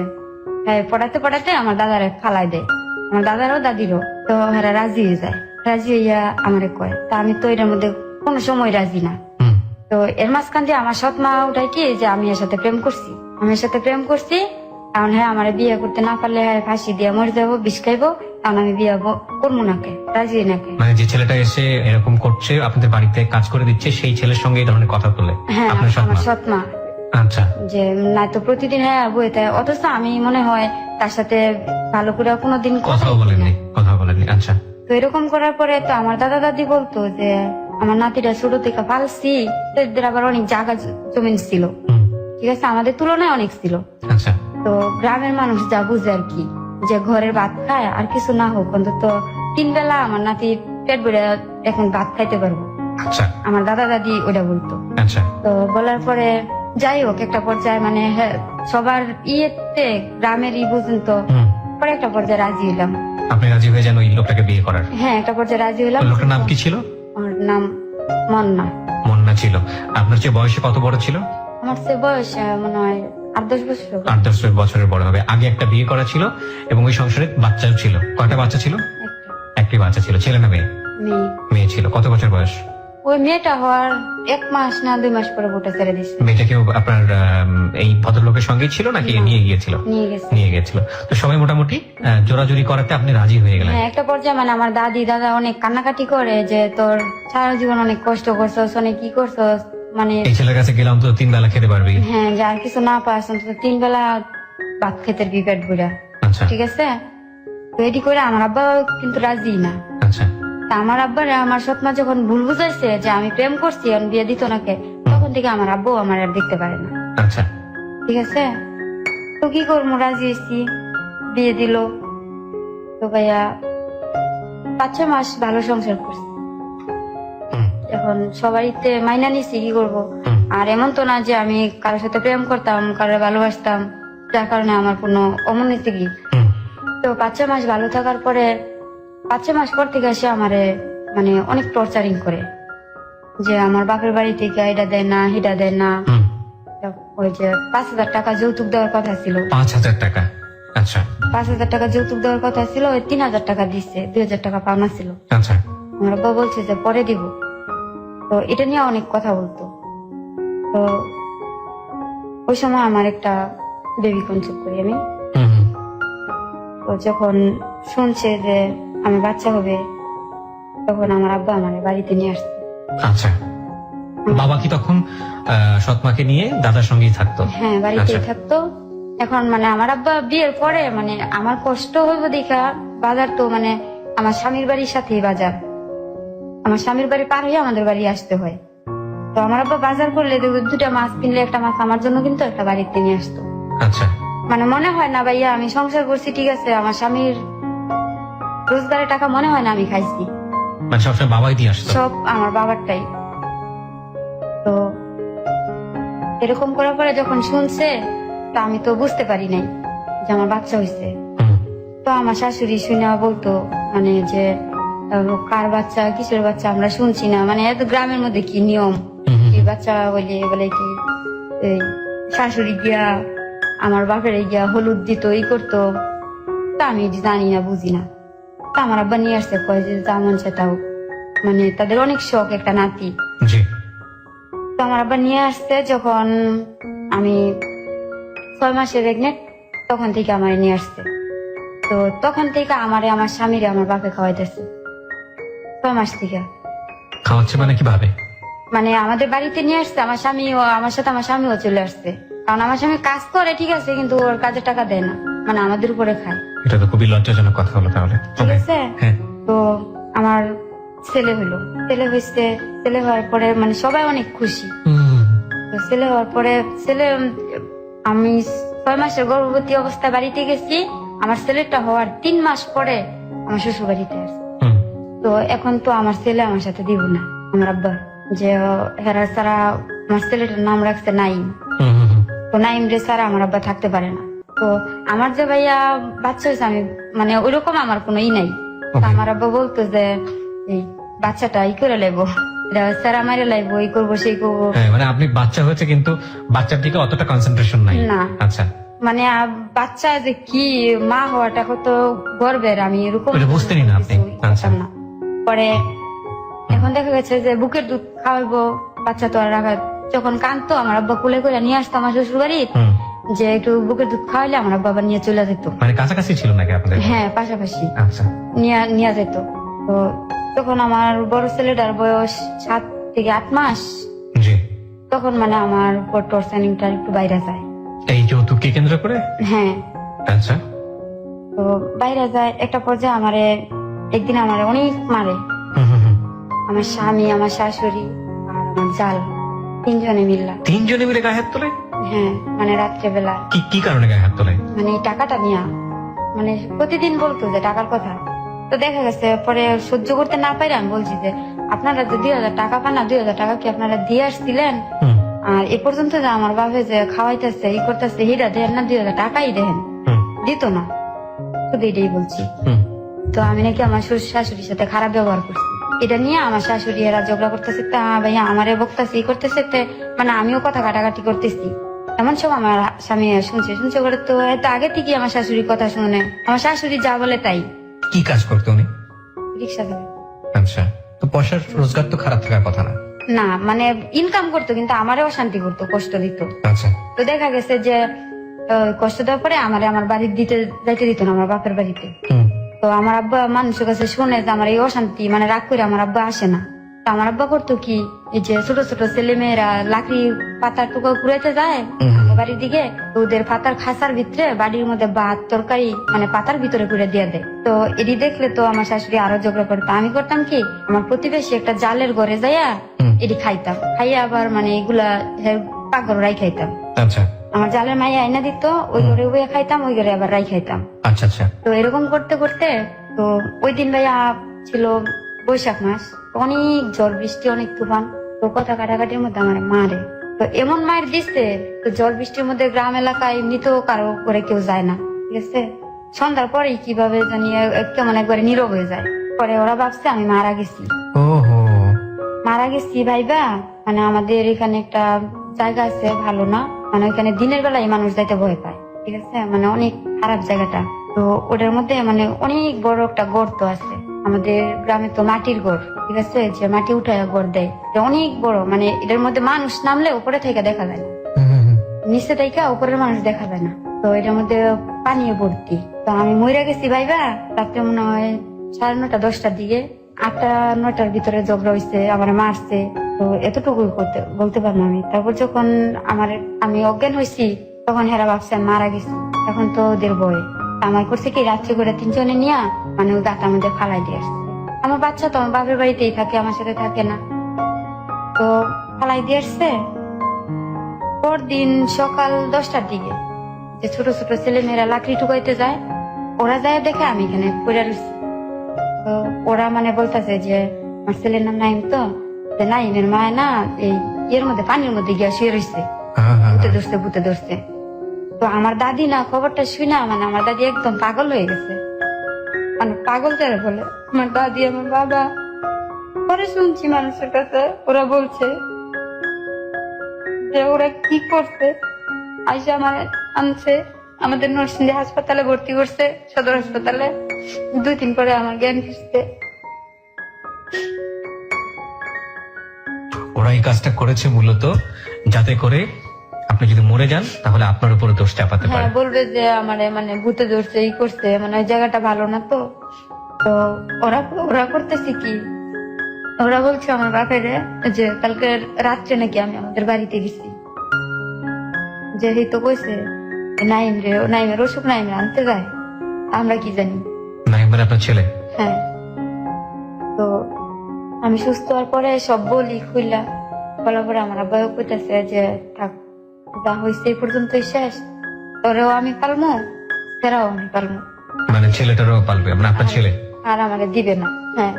হ্যাঁ, পড়াতে পড়াতে আমার দাদারে ফালাই দেয়, আমার দাদারও দাদিরও। তো হ্যাঁ রাজি হয়ে যায়, রাজি হইয়া আমারে কয়। তা আমি তো এটার মধ্যে কোনো সময় রাজি না। হুম। তো এর মাঝখান দিয়ে আমার সৎ মা ওটাই কি যে আমি এর সাথে প্রেম করছি, আমি এর সাথে প্রেম করছি, কারণ হ্যাঁ আমার বিয়ে করতে না পারলে হ্যাঁ ফাঁসি দিয়ে মরে যাবো, বিষ খাইবো, কারণ আমি বিয়ে করবো নাকে, রাজি নাকে। মানে যে ছেলেটা এসে এরকম করছে, আপনাদের বাড়িতে কাজ করে দিচ্ছে, সেই ছেলের সঙ্গে এই ধরনের কথা বলে হ্যাঁ আপনার আমার সৎমা? সৎ মা। আচ্ছা। যে না তো প্রতিদিন হ্যাঁ বইতে, অথচ আমি মনে হয় তার সাথে ভালো করে কোনোদিন কথাও বলেননি? কথা বলেননি। আচ্ছা। তো এরকম করার পরে তো আমার দাদা দাদি বলতো যে আমার নাতিটা ছোট থেকে পালছি, তো এদের আবার অনেক জায়গা জমিন ছিল, হুম। ঠিক আছে, আমাদের তুলনায় অনেক ছিল। আচ্ছা। তো গ্রামের মানুষ যা বুঝে আর কি, যে ঘরের ভাত খায় আর কিছু না হোক অন্তত 3 বেলা আমার নাতি পেট ভরে এখন ভাত খাইতে পারবো, আচ্ছা। আমার দাদা দাদি ওটা বলতো। আচ্ছা। তো বলার পরে যাই হোক একটা পর্যায়ে মানে হ্যাঁ সবার ইয়েতে গ্রামের পর্যন্ত, হুম। পরে একটা পর্যায়ে রাজি হইলাম। আপনি রাজি হয়ে যান ওই লোকটাকে বিয়ে করার? হ্যাঁ একটা পর্যায়ে রাজি হইলাম। ওই লোকটার নাম কি ছিল? আমার নাম মন্না। মন্না ছিল। আপনার চেয়ে বয়সে কত বড় ছিল? আমার সে বয়স মনে হয় 8-10 বছর হবে। 8-10 বছরের বড় হবে। আগে একটা বিয়ে করা ছিল এবং ওই সংসারে বাচ্চাও ছিল। কয়টা বাচ্চা ছিল? একটা একটি বাচ্চা ছিল। ছেলে না মেয়ে? মেয়ে। মেয়ে ছিল। কত বছর বয়স? ওই মেয়েটা হওয়ার 1 মাস না 2 মাস পরে বোটা ছেড়ে দিচ্ছে। মেয়েটা কি আপনার এই ভদ্রলোকের সঙ্গেই ছিল নাকি না। নিয়ে গিয়েছিল? নিয়ে গেছে। নিয়ে গিয়েছিল। তো সবাই মোটামুটি জোরাজুরি করাতে আপনি রাজি হয়ে গেলেন? হ্যাঁ একটা পর্যায়ে মানে আমার দাদি দাদা অনেক কান্নাকাটি করে যে তোর সারা জীবন অনেক কষ্ট করছস, অনেক কি করছস, মানে এই ছেলের কাছে গেলাম তো 3 বেলা খেতে পারবি। হ্যাঁ যার কিছু না পাস অন্তত 3 বেলা ভাত খেতে পেট ভরা, আচ্ছা। ঠিক আছে। তো এটি করে আমার আব্বা কিন্তু রাজি না। আচ্ছা। তা আমার আব্বারে আমার সৎমা যখন ভুল বুঝাইছে যে আমি প্রেম করছি আর বিয়ে দিত নাকে, তখন থেকে আমার আব্বু আমার আর দেখতে পারে না, আচ্ছা। ঠিক আছে। তো কি করবো, রাজি হয়েছি, বিয়ে দিল। তো ভাইয়া 5-6 মাস ভালো সংসার করছি, হুম। এখন সবাইতে মাইনা নিছি, কি করবো। হুম। আর এমন তো না যে আমি কারোর সাথে প্রেম করতাম, কারোর ভালোবাসতাম, যার কারণে আমার কোনো অমনীতি কি। হুম। তো 5-6 মাস ভালো থাকার পরে 5-6 মাস পর থেকে সে আমারে মানে অনেক টর্চারিং করে, যে আমার বাপের বাড়ি থেকে এটা দেয় না, হিটা দেয় না। হুম। ওই যে 5,000 টাকা যৌতুক দেওয়ার কথা ছিল, 5,000 টাকা? আচ্ছা। 5,000 টাকা যৌতুক দেওয়ার কথা ছিল, ওই 3,000 টাকা দিচ্ছে, 2,000 টাকা পাওনা ছিল। আচ্ছা। আমার বাবা বলছে যে পরে দিব। তো এটা নিয়ে অনেক কথা বলতো। তো ওই সময় আমার একটা বেবি কনসেপ্ট করি আমি। হুম। হুম। তো যখন শুনছে যে আমি বাচ্চা হবে, তখন আমার আব্বা আমার বাড়িতে নিয়ে আসছে। আচ্ছা। বাবা কি তখন সৎমাকে নিয়ে দাদার সঙ্গেই থাকতো? হ্যাঁ বাড়িতেই আচ্ছা। থাকতো। এখন মানে আমার আব্বা বিয়ের পরে মানে আমার কষ্ট হইব দেখা, বাজার তো মানে আমার স্বামীর বাড়ির সাথেই বাজার, আমার স্বামীর বাড়ি পার হয়ে আমাদের বাড়ি আসতে হয়। তো আমার আব্বা বাজার করলে দুটা মাছ কিনলে একটা মাছ আমার জন্য কিন্তু একটা বাড়িতে নিয়ে আসতো। আচ্ছা, মানে মনে হয় না ভাইয়া আমি সংসার করছি ঠিক আছে, আমার স্বামীর রোজগারের টাকা মনে হয় না আমি খাইছি, মানে সবসময় বাবাই দিয়ে আসতো। সব আমার বাবারটাই। তো এরকম করার পরে যখন শুনছে, তো আমি তো বুঝতে পারি নাই যে আমার বাচ্চা হয়েছে। হুম, তো আমার শাশুড়ি শুনে বলতো মানে যে কার বাচ্চা কিসের বাচ্চা আমরা শুনছি না, মানে এত গ্রামের মধ্যে কি নিয়ম, হুম, হুম, এই বাচ্চা বলে বলে কি এই শাশুড়ি গিয়া আমার বাপের গিয়া হলুদ দিত এই করতো। তা আমি জানি না বুঝি না। তা আমার আব্বা নিয়ে আসছে, কয় যে যেমন সেটাও মানে তাদের অনেক শখ একটা নাতি। জি, তো আমার আব্বা নিয়ে আসছে যখন আমি 6 মাসে প্রেগনেন্ট, তখন থেকে আমার নিয়ে আসছে। তো তখন থেকে আমার স্বামীরে আমার বাপে খাওয়াইতেছে 6 মাস থেকে। খাওয়াচ্ছে মানে কিভাবে? মানে আমাদের বাড়িতে নিয়ে আসছে, আমার স্বামীও আমার সাথে আমার স্বামীও চলে আসছে। কারণ আমার স্বামী কাজ করে ঠিক আছে, কিন্তু ওর কাজের টাকা দেয় না, মানে আমাদের উপরে খায়। এটা তো খুবই লজ্জাজনক কথা হলো তাহলে। ঠিক Okay, আছে। হ্যাঁ, তো আমার ছেলে হইলো, ছেলে হয়েছে, ছেলে হওয়ার পরে মানে সবাই অনেক খুশি। হুম, তো ছেলে হওয়ার পরে আমি 6 মাসের গর্ভবতী অবস্থায় বাড়িতে গেছি। আমার ছেলেটা হওয়ার 3 মাস পরে আমার শ্বশুর বাড়িতে আসছে। হুম, তো এখন তো আমার ছেলে আমার সাথে দিব না আমার আব্বা, যে হেরা ছাড়া আমার ছেলেটার নাম রাখছে নাইম। হুম, হুম, হুম, তো নাইম রে ছাড়া আমার আব্বা থাকতে পারে না। তো আমার যে ভাইয়া বাচ্চা হয়েছে, আমি মানে ওইরকম আমার কোনো নাই। তো Okay. আমার আব্বা বলতো যে এই বাচ্চাটা ই করে লাইবো, স্যার আমারে লাইবো, এই করবো সেই করবো। হ্যাঁ, মানে আপনি বাচ্চা হয়েছে কিন্তু বাচ্চার দিকে অতটা কনসেন্ট্রেশন নাই। না। আচ্ছা, মানে বাচ্চা যে কি মা হওয়াটা কত গর্বের, আমি এরকম ওটা বুঝতেনই না আপনি। কিছু আচ্ছা। জানতাম না। পরে এখন দেখা গেছে যে বুকের দুধ খাওয়াবো, বাচ্চা তো আর রাখা, যখন কাঁদতো আমার আব্বা কোলে করে নিয়ে আসতো আমার শ্বশুর বাড়ি, হুম, যে একটু বুকের দুধ খাওয়াইলে আমার আব্বা আবার নিয়ে চলে যেত। মানে কাছাকাছি ছিল নাকি আপনাদের? হ্যাঁ, পাশাপাশি আচ্ছা, নিয়ে যেত। তো তখন আমার বড় ছেলেটার বয়স 7 থেকে 8 মাস, জি। তখন মানে আমার উপর টর্চারিংটা একটু বাইরে যায়। এই যৌতুককে কেন্দ্র করে? হ্যাঁ, আচ্ছা, তো বাইরে যায় একটা পর্যায়ে আমারে একদিন আমারে অনেক মারে। হুম, হুম, হুম। আমার স্বামী, আমার শাশুড়ি আর আমার জাল, 3 জনে মিল্লা। তিনজনে মিলে গায়ে হাত তোলে? হ্যাঁ, মানে রাত্রেবেলা কি কি কারণে গায়ে হাত তোলে? মানে এই টাকাটা নিয়া মানে প্রতিদিন বলতো যে টাকার কথা। তো দেখা গেছে পরে সহ্য করতে না পারে আমি বলছি যে আপনারা যে 2000 টাকা পান না, 2000 টাকা কি আপনারা দিয়ে আসছিলেন? হুম, আর এ পর্যন্ত যে আমার বাপে যে খাওয়াইতেছে ই করতেছে হিরা দেন না, 2000 টাকাই দেন, হুম, দিত না, শুধু এটাই বলছি। হুম, তো আমি নাকি আমার শাশুড়ির সাথে খারাপ ব্যবহার করছি, এটা নিয়ে আমার শাশুড়ি এরা ঝগড়া করতেছে, তা ভাইয়া আমারে বকতেছে ই করতেছে, মানে আমিও কথা কাটাকাটি করতেছি। এমন সব আমার স্বামী শুনছে করে। তো এত আগে থেকে আমার শাশুড়ির কথা শুনে, আমার শাশুড়ি যা বলে তাই। কি কাজ করতো উনি? রিক্সা চালায়। আচ্ছা, তো পয়সার রোজগার তো খারাপ থাকার কথা না। না, মানে ইনকাম করতো কিন্তু আমারে অশান্তি করতো, কষ্ট দিত। আচ্ছা, তো দেখা গেছে যে কষ্ট দেওয়ার পরে আমারে আমার বাড়ির যাইতে দিত না, আমার বাপের বাড়িতে। হুম, তো আমার আব্বা মানুষের কাছে শুনে যে আমার এই অশান্তি, মানে রাগ করে আমার আব্বা আসে না। তো আমার আব্বা করতো কি, এই যে ছোট ছোট ছেলে মেয়েরা লাকড়ি পাতার টুকরো কুড়াইতে যায় আমার বাড়ির দিকে, তো ওদের পাতার খাসার ভিতরে বাড়ির মধ্যে ভাত তরকারি মানে পাতার ভিতরে করে দিয়ে দেয়। তো এটি দেখলে তো আমার শাশুড়ি আরো ঝগড়া করতো। আমি করতাম কি, আমার প্রতিবেশী একটা জালের ঘরে যাইয়া এটি খাইতাম, খাইয়া আবার মানে এগুলা পাকঘর রাই খাইতাম। আচ্ছা, আমার জালের মাইয়া আইনা দিত, ওই ঘরে বইয়া খাইতাম, ওই ঘরে আবার রাই খাইতাম। আচ্ছা, আচ্ছা, তো এরকম করতে করতে তো ওই দিন ভাইয়া ছিল বৈশাখ মাস, অনেক ঝড় বৃষ্টি, অনেক তুফান। তো কথা কাটাকাটির মধ্যে আমার মারে, তো এমন মায়ের দিচ্ছে, তো ঝড় বৃষ্টির মধ্যে গ্রাম এলাকায় এমনিতেও কারো করে কেউ যায় না, ঠিক আছে। সন্ধ্যার পরেই কিভাবে জানি কেমন একবারে নীরব হয়ে যায়। পরে ওরা ভাবছে আমি মারা গেছি। ওহো, মারা গেছি ভাইবা, মানে আমাদের এখানে একটা জায়গা আছে ভালো না, মানে ওইখানে দিনের বেলায় মানুষ যাইতে ভয় পায়, ঠিক আছে, মানে অনেক খারাপ জায়গাটা। তো ওটার মধ্যে মানে অনেক বড় একটা গর্ত আছে। আমাদের গ্রামে তো মাটির ঘর, ঠিক আছে, যে মাটি উঠায় ঘর দেয়, অনেক বড়, মানে এটার মধ্যে মানুষ নামলে উপরে থেকে দেখা যায় না, নিচে থেকে উপরের মানুষ দেখা যায় না। তো এটার মধ্যে পানি ভর্তি। তো আমি মইরা গেছি ভাইবা, রাত্রে মনে হয় 9:30 10টার দিকে, 8টা 9টার ভিতরে ঝগড়া হয়েছে, আমার মারছে। তো এতটুকু বলতে পারবো আমি। তারপর যখন আমি অজ্ঞান হয়েছি, তখন হেরা ভাবছে আমি মারা গেছি। এখন তো ওদের বয়ে আমার করছে কি, রাত্রে করে 3 জনে নিয়ে মানে ওই গাটার মধ্যে ফালাই দিয়ে আসছে। আমার বাচ্চা তো আমার বাপের বাড়িতেই থাকে, আমার সাথে থাকে না। তো ফালাই দিয়ে আসছে পরদিন সকাল 10টার দিকে, যে ছোট ছোট ছেলে মেয়েরা লাকড়ি টুকাইতে যায়, ওরা যায় দেখে আমি এখানে পড়ে রয়েছি। তো ওরা মানে বলতেছে যে আমার ছেলের নাম নাইম, তো যে নাইমের মায় না এই এর মধ্যে পানির মধ্যে গিয়া শুয়ে রয়েছে, ভূতে ধরছে। তো আমার দাদি না খবরটা শুনে মানে আমার দাদি একদম পাগল হয়ে গেছে, মানে পাগল যারা বলে আমার দাদি আমার বাবা। পরে শুনছি মানুষের কাছে ওরা বলছে যে ওরা কি করছে, আইসা আমার আনছে আমাদের নরসিংদী হাসপাতালে ভর্তি করছে, সদর হাসপাতালে। 2 দিন পরে আমার জ্ঞান ফিরছে। ওরা এই কাজটা করেছে মূলত যাতে করে আপনি যদি মরে যান তাহলে আপনার উপরে দোষ চাপাতে পারে। হ্যাঁ, বলবে যে আমারে মানে ভূতে ধরছে, এই করছে, মানে ওই জায়গাটা ভালো না। তো তো ওরা ওরা করতেছে কি, ওরা বলছে আমার বাপের যে কালকে রাত্রে নাকি আমি আমাদের বাড়িতে গেছি, যে এই তো কইছে নাইম রে, নাইমের অসুখ নাইম আনতে যায়, আমরা কি জানি। নাইম মানে আপনার ছেলে? হ্যাঁ। তো আমি সুস্থ হওয়ার পরে সব বলি খুইলা বলার পরে আমার আব্বাও কইতাছে যে থাক, যা হয়েছে এই পর্যন্তই শেষ, তোরেও আমি পালমো, সেরাও আমি পালমো। মানে ছেলেটারও পালবে, মানে আপনার ছেলে? আর আমারে দিবে না। হ্যাঁ,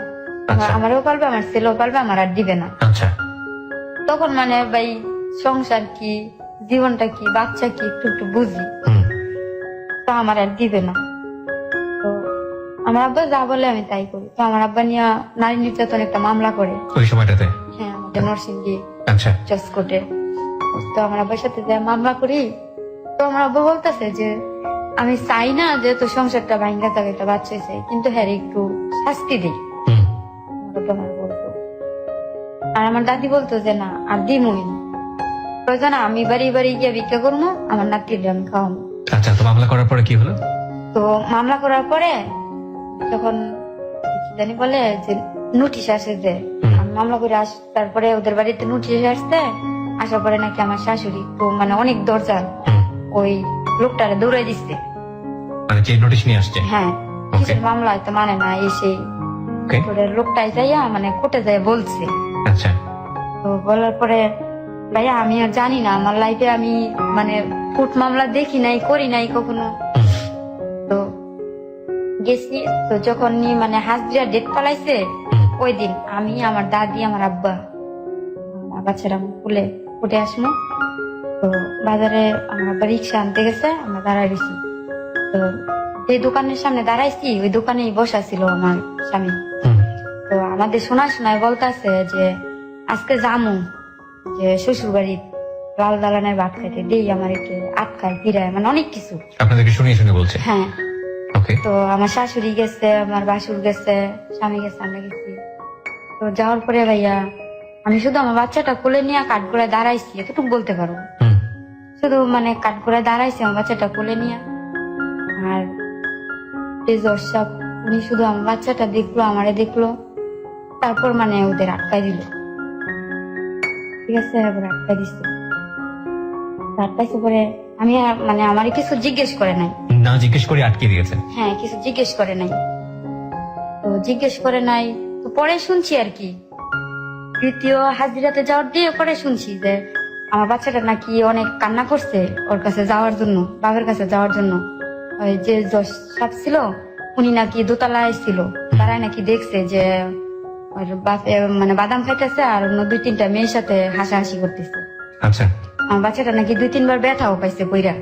আমারও পালবে, আমার ছেলেও পালবে, আমার আর দিবে না। আচ্ছা। তখন মানে ভাই সংসার কি, জীবনটা কি, বাচ্চা কি একটু একটু বুঝি, তো আমার আর দিবে না। তো আমার আব্বা যা বলে আমি তাই করি। তো আমার আব্বা নিয়ে নারী নির্যাতন একটা মামলা করে ওই সময়টাতে? হ্যাঁ, আমাদের নরসিংদী আচ্ছা জজ কোর্টে। তো আমার আব্বার সাথে যে মামলা করি, তো আমার আব্বা বলতেছে যে আমি চাই না যে তোর সংসারটা ভাঙ্গা যাবে, একটা বাচ্চা চাই, কিন্তু হ্যাঁ একটু শাস্তি দিই। আর আমার দাদি বলতো যে না আর দিমই না, প্রয়োজন আমি বাড়ি বাড়ি গিয়ে ভিক্ষা করবো, আমার নাতির আমি খাওয়াবো। আচ্ছা, তো মামলা করার পরে কি হলো? তো মামলা করার পরে যখন কি জানি বলে যে নোটিশ আসে, যে আমি মামলা করে তারপরে ওদের বাড়িতে নোটিশ আসছে, আসার পরে নাকি আমার শাশুড়ি তো মানে অনেক দরজা ওই লোকটারে দৌড়াই দিচ্ছে, মানে যে নোটিশ নিয়ে আসছে। হ্যাঁ, কিসের মামলা তো মানে না, এসে লোকটাই যাইয়া মানে কোর্টে যাই বলছে। আচ্ছা। তো বলার পরে ভাইয়া আমি আর জানি না, আমার লাইফে আমি মানে কোর্ট মামলা দেখি নাই, করি নাই কখনো। তো গেছি, তো যখন মানে হাজরিয়া ডেট পালাইছে ওই দিন আমি, আমার দাদি, আমার আব্বা, আমার বাচ্চারা খুলে উঠে আসবো। তো বাজারে আমার আব্বা রিক্সা আনতে গেছে, আমরা দাঁড়াই গেছি। তো যে দোকানের সামনে দাঁড়াইছি ওই দোকানেই বসা ছিল আমার স্বামী। তো আমাদের শোনায় বলতেছে যে আজকে জামু যে শ্বশুর বাড়ি লাল দালানের ভাত খাইতে, দেই আমার একটু আটকায় ফিরায়, মানে অনেক কিছু আপনাদেরকে শুনিয়ে শুনে বলছে? হ্যাঁ। ওকে। তো আমার শাশুড়ি গেছে, আমার বাসুর গেছে, স্বামী গেছে, আমরা গেছি। তো যাওয়ার পরে ভাইয়া আমি শুধু আমার বাচ্চাটা কোলে নিয়ে কাঠগোড়ায় দাঁড়াইছি, এতটুকু বলতে পারবো। শুধু মানে কাঠগোড়ায় দাঁড়াইছি আমার বাচ্চাটা কোলে নিয়ে। আর জর্সাব উনি শুধু আমার বাচ্চাটা দেখলো, আমারে দেখলো, তারপর মানে ওদের আটকাই দিল। ঠিক আছে, এবার আটকাই দিচ্ছে। আটকাইছে পরে আমি মানে আমার কিছু জিজ্ঞেস করে নাই, না জিজ্ঞেস করে আটকে দিয়েছে? হ্যাঁ, কিছু জিজ্ঞেস করে নাই। তো জিজ্ঞেস করে নাই, তো পরে শুনছি আর কি, দ্বিতীয় হাজিরাতে যাওয়ার দিয়ে পরে শুনছি যে আমার বাচ্চাটা নাকি অনেক কান্না করছে ওর কাছে যাওয়ার জন্য, বাবার কাছে যাওয়ার জন্য। ওই যে জজ সাহেব ছিল উনি নাকি দোতলায় ছিল, তারাই নাকি দেখছে যে ওর বাপে মানে বাদাম খাইতেছে আর অন্য 2-3টা মেয়ের সাথে হাসাহাসি করতেছে। আচ্ছা। আমার বাচ্চাটা নাকি 2-3 বার ব্যথাও পাইছে কইরা,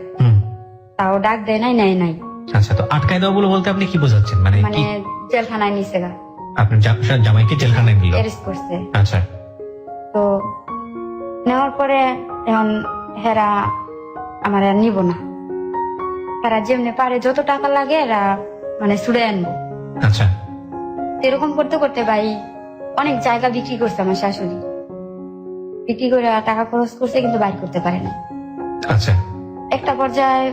তাও ডাক দেয় নাই, নাই নাই। আচ্ছা, তো আটকায় দেওয়া বলে বলতে আপনি কি বোঝাচ্ছেন? মানে মানে জেলখানায় নিছে গা, আপনার জামাইকে জেলখানায় নিল? অ্যারেস্ট করছে। আচ্ছা। তো নেওয়ার পরে এখন হেরা আমার আর নিব না, হেরা যেমনি পারে যত টাকা লাগে এরা মানে ছুড়ে আনবো। আচ্ছা। এরকম করতে করতে ভাই অনেক জায়গা বিক্রি করছে আমার শাশুড়ি, বিক্রি করে টাকা খরচ করছে কিন্তু বাইর করতে পারে না। আচ্ছা। একটা পর্যায়ে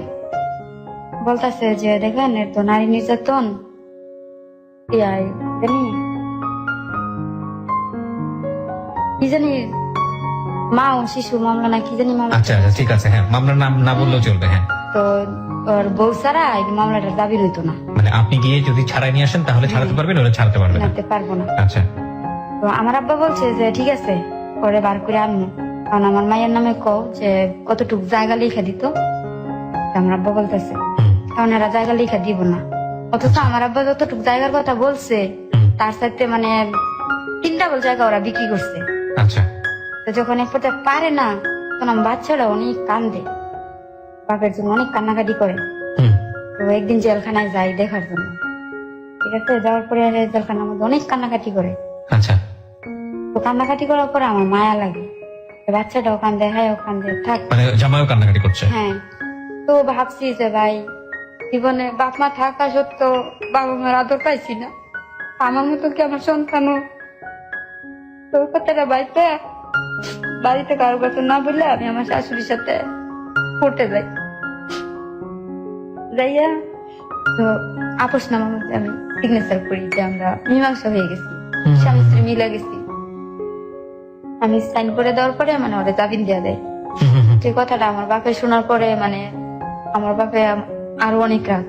বলতেছে যে দেখেন এর তো নারী নির্যাতন, কি জানি মা ও শিশু মামলা না কি জানি মামলা। আচ্ছা আচ্ছা ঠিক আছে, হ্যাঁ মামলার নাম না বললেও চলবে। হ্যাঁ, তো ওর বউ ছাড়া এই মামলাটা দাবি হইতো না, মানে আপনি গিয়ে যদি ছাড়াই নিয়ে আসেন তাহলে ছাড়াতে পারবেন, ওরা ছাড়তে পারবে না। নাতে পারবো না। আচ্ছা, তো আমার আব্বা বলছে যে ঠিক আছে পরে বার করে আনবো, কারণ আমার মায়ের নামে কও যে কতটুকু জায়গা লিখে দিত। আমার আব্বা বলতেছে হুম, কারণ এরা জায়গা লিখে দিব না, অথচ আমার আব্বা যতটুকু জায়গার কথা বলছে হুম, তার সাথে মানে 3 ডাবল জায়গা ওরা বিক্রি করছে। আচ্ছা, তো যখন এক পর্যায়ে পারে না তখন আমার বাচ্চারা অনেক কান্দে, বাপের জন্য অনেক কান্নাকাটি করে। হুম, তো একদিন জেলখানায় যাই দেখার জন্য, ঠিক আছে, যাওয়ার পরে জেলখানার মধ্যে অনেক কান্নাকাটি করে। আচ্ছা, তো কান্নাকাটি করার পরে আমার মায়া লাগে, তো বাচ্চাটাও কান্দে, হ্যাঁ কান্দে, থাক। মানে জামাইও কান্নাকাটি করছে। হ্যাঁ, তো ভাবছি যে ভাই জীবনে বাপ মা থাকা সত্ত্বেও বাবা মার আদর পাইছি না, আমার মতো কি আমার সন্তানও। তো ওই কথাটা বাইতে বাড়িতে কারো কাছে না বললে আমি আমার শাশুড়ির সাথে পড়তে যাই, যাইয়া তো আপোষনামার মধ্যে আমি সিগনেচার করি যে আমরা মীমাংসা হয়ে গেছি, হুম, স্বামী স্ত্রী মিলে গেছি। আমি সাইন করে দেওয়ার পরে মানে ওরা জামিন দেওয়া দেয়। হুম, হুম, হুম। যে কথাটা আমার বাপে শোনার পরে মানে আমার বাপে আরো অনেক রাগ,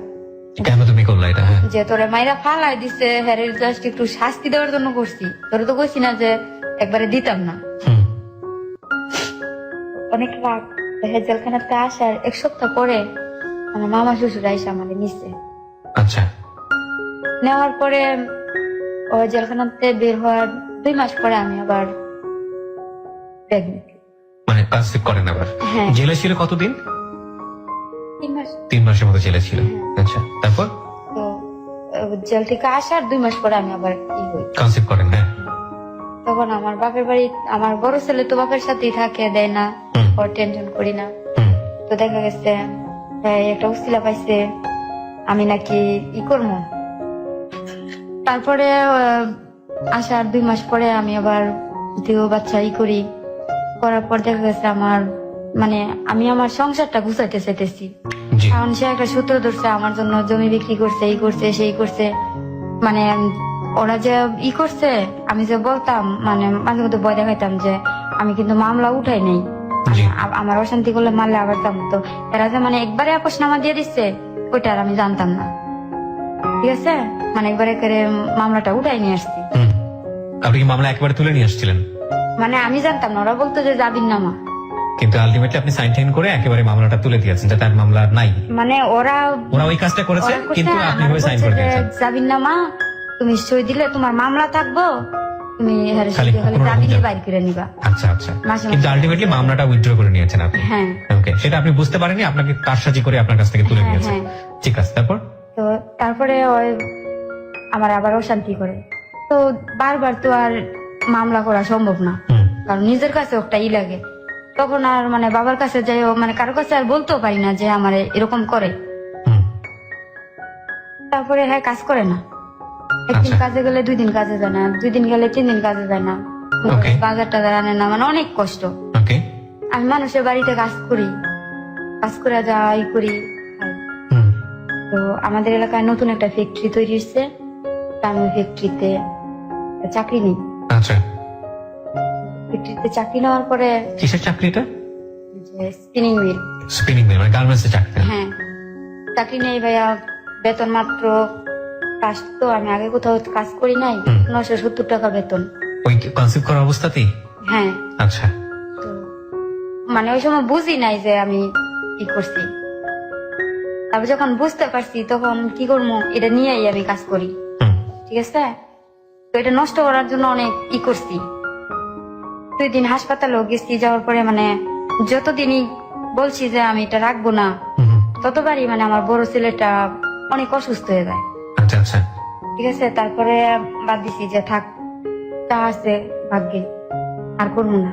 কেন তুমি করলা এটা? হ্যাঁ, যে তোরে মাইরা ফালাই দিছে, হ্যারে জাস্ট একটু শাস্তি দেওয়ার জন্য করছি, তোরে তো কইছি না যে একবারে দিতাম না। হুম, অনেক রাগ। হ্যাঁ, জেলখানাতে আসার 1 সপ্তাহ পরে আমার মামা শ্বশুর আইসা আমাদের নিচ্ছে, আচ্ছা, নেওয়ার পরে ও জেলখানাতে বের হওয়ার 2 মাস পরে আমি আবার প্রেগনেন্ট। মানে কনসিভ করেন আবার? হ্যাঁ, জেলে ছিল কতদিন? 3 মাস। 3 মাসের মতো জেলে ছিল। আচ্ছা, তারপর তো জেল থেকে আসার 2 মাস পরে আমি আবার কি হই, কনসিভ করেন? হ্যাঁ, তখন আমার বাপের বাড়ি, আমার বড় ছেলে তো বাপের সাথেই থাকে, দেয় না, হুম, ওর টেনশন করি না। হুম, তো দেখা গেছে একটা উসিলা পাইছে আমি নাকি ই করবো। তারপরে আসার 2 মাস পরে আমি আবার দ্বিতীয় বাচ্চা ই করি, করার পর দেখা গেছে আমার মানে আমি আমার সংসারটা গুছাইতে চাইতেছি, জি, কারণ সে একটা সূত্র ধরছে আমার জন্য, জমি বিক্রি করছে, এই করছে সেই করছে, মানে ওরা যে ই করছে আমি যে বলতাম মানে মাঝে মধ্যে ভয় দেখাইতাম যে আমি কিন্তু মামলা উঠাই নেই, জি, আমার অশান্তি করলে মারলে আবার যাম। তো এরা যে মানে একবারে আপোষনামা দিয়ে দিচ্ছে ওইটা আর আমি জানতাম না, ঠিক আছে, মানে একবারে করে মামলাটা উঠাই নিয়ে আসছি। হুম। আপনি কি মামলা একবারে তুলে নিয়ে আসছিলেন? মানে আমি জানতাম না, ওরা বলতো যে জামিন নামা, কিন্তু আলটিমেটলি আপনি সাইন টাইন করে একেবারে মামলাটা তুলে দিয়েছেন, যাতে আর মামলা নাই। মানে ওরা ওরা ওই কাজটা করেছে, ওরা করছে, কিন্তু আপনি আমার ভাবে সাইন বলছে করে যে দিয়েছেন। জামিন নামা তুমি সই দিলে তোমার মামলা থাকবো, তুমি খালি খালি কোনো রকম জামিনই যাবে। বাইর করে নিবা। আচ্ছা আচ্ছা, মাসে কিন্তু মাসে। আলটিমেটলি মামলাটা উইথড্র করে নিয়েছেন আপনি। হ্যাঁ, ওকে, সেটা আপনি বুঝতে পারেননি, আপনাকে কারসাজি করে আপনার কাছ থেকে তুলে হ্যাঁ, নিয়েছে। হ্যাঁ। ঠিক আছে, তারপর? তো তারপরে ওই আমার আবার অশান্তি করে, তো বারবার তো আর মামলা করা সম্ভব না, হুম, কারণ নিজের কাছে একটা ই লাগে। তখন আর মানে বাবার কাছে যাই মানে কারো কাছে আর বলতেও পারি না যে আমার এরকম করে। হুম, তারপরে হ্যাঁ কাজ করে না, একদিন আচ্ছা। কাজে গেলে 2 দিন কাজে যায় না, 2 দিন গেলে 3 দিন কাজে যায় না, Okay. বাজার টাজার আনে না, মানে অনেক কষ্ট। ওকে, আমি মানুষের বাড়িতে কাজ করি, কাজ করে যাই করি। হুম, তো আমাদের এলাকায় নতুন একটা ফ্যাক্টরি তৈরি হচ্ছে, তা আমি ফ্যাক্টরিতে চাকরি নিই। আচ্ছা, ফ্যাক্টরিতে চাকরি নেওয়ার পরে কিসের চাকরিটা? যে স্পিনিং মিল, স্পিনিং মিল, মানে গার্মেন্টস এর চাকরি? হ্যাঁ চাকরি নেই ভাইয়া, বেতন মাত্র, কাজ তো আমি আগে কোথাও কাজ করি নাই, হুম। 970 টাকা বেতন। ওই কনসিভ করার অবস্থাতেই? হ্যাঁ, আচ্ছা, তো মানে ওই সময় বুঝি নাই যে আমি কি করছি, তারপর যখন বুঝতে পারছি তখন কি করবো, এটা নিয়েই আমি কাজ করি, হুম, ঠিক আছে। তো এটা নষ্ট করার জন্য অনেক ই করছি, 2 দিন হাসপাতালেও গেছি, যাওয়ার পরে মানে যতদিনই বলছি যে আমি এটা রাখবো না, হুম, হুম, ততবারই মানে আমার বড় ছেলেটা অনেক অসুস্থ হয়ে যায়, আচ্ছা আচ্ছা, ঠিক আছে। তারপরে বাদ দিছি যে থাক, তা আছে ভাগ্যে, আর করবো না,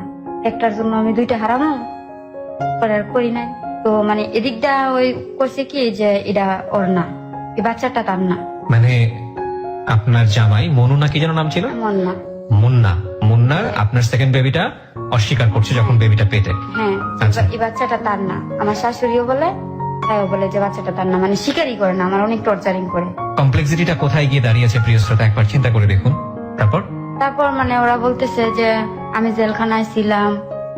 একটার জন্য আমি 2টা হারামো, পরে আর করি নাই। তো মানে এদিকটা ওই করছে কি যে এটা ওর না, এই বাচ্চাটা তার না, মানে আপনার জামাই মনু না কি যেন নাম ছিল? মন না। মুন্না, মুন্না আপনার সেকেন্ড বেবিটা অস্বীকার করছে যখন বেবিটা পেটে। হ্যাঁ, আচ্ছা। এই বাচ্চাটা তার না, আমার শাশুড়িও বলে, তাইও বলে যে বাচ্চাটা তার না, মানে স্বীকারই করে না, আমার অনেক টর্চারিং করে। কমপ্লেক্সিটিটা কোথায় গিয়ে দাঁড়িয়েছে প্রিয় শ্রোতা, একবার চিন্তা করে দেখুন। তারপর? তারপর মানে ওরা বলতেছে যে আমি জেলখানায় ছিলাম,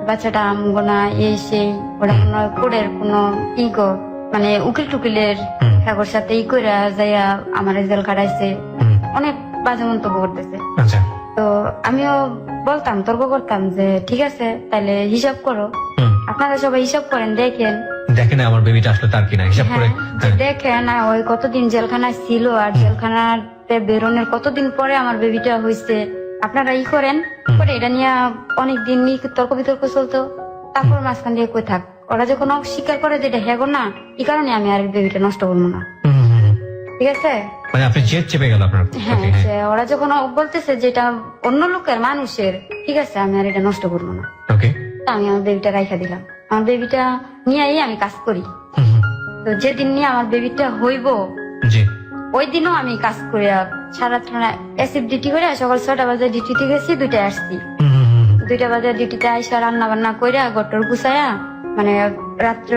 বাচ্চাটা আমগোনা এই সেই ওরা কোনো কোডের কোনো ইগো মানে উকিল টুকিলের ঠাকুর সাথে ই করে যাইয়া আমার জেল কাটাইছে, অনেক বাজে মন্তব্য করতেছে। আচ্ছা। তো আমিও বলতাম, তর্ক করতাম যে ঠিক আছে তাহলে হিসাব করো, আপনারা সবাই হিসাব করেন, দেখেন দেখেন আমার বেবিটা আসলে তার কিনা হিসাব করে। যে দেখেন ওই কতদিন জেলখানায় ছিল আর জেলখানাতে বেরোনোর কতদিন পরে আমার বেবিটা হয়েছে, আপনারা ই করেন করে এটা নিয়ে অনেকদিন তর্ক বিতর্ক চলতো। তারপর মাঝখান দিয়ে কই থাক, ওরা যখন অস্বীকার করে যে এটা হ্যাগো না, এই কারণে আমি আর বেবিটা নষ্ট করবো না, ঠিক আছে। মানে আপনি জেদ চেপে গেল আপনার। হ্যাঁ, যে ওরা যখন বলতেছে যে এটা অন্য লোকের মানুষের, ঠিক আছে আমি আর এটা নষ্ট করবো না। ওকে। আমি আমার বেবিটা রাইখা দিলাম, আমার বেবিটা নিয়েই আমি কাজ করি। তো যেদিন নিয়ে আমার বেবিটা হইব জি ওই দিনও আমি কাজ করি, সারা এসিড ডিউটি করে সকাল 6টা বাজে ডিউটিতে গেছি, 2টায় আসছি। 2টা বাজে ডিউটিতে আইসা রান্না বান্না করে গটর গুছায়া মানে রাত্র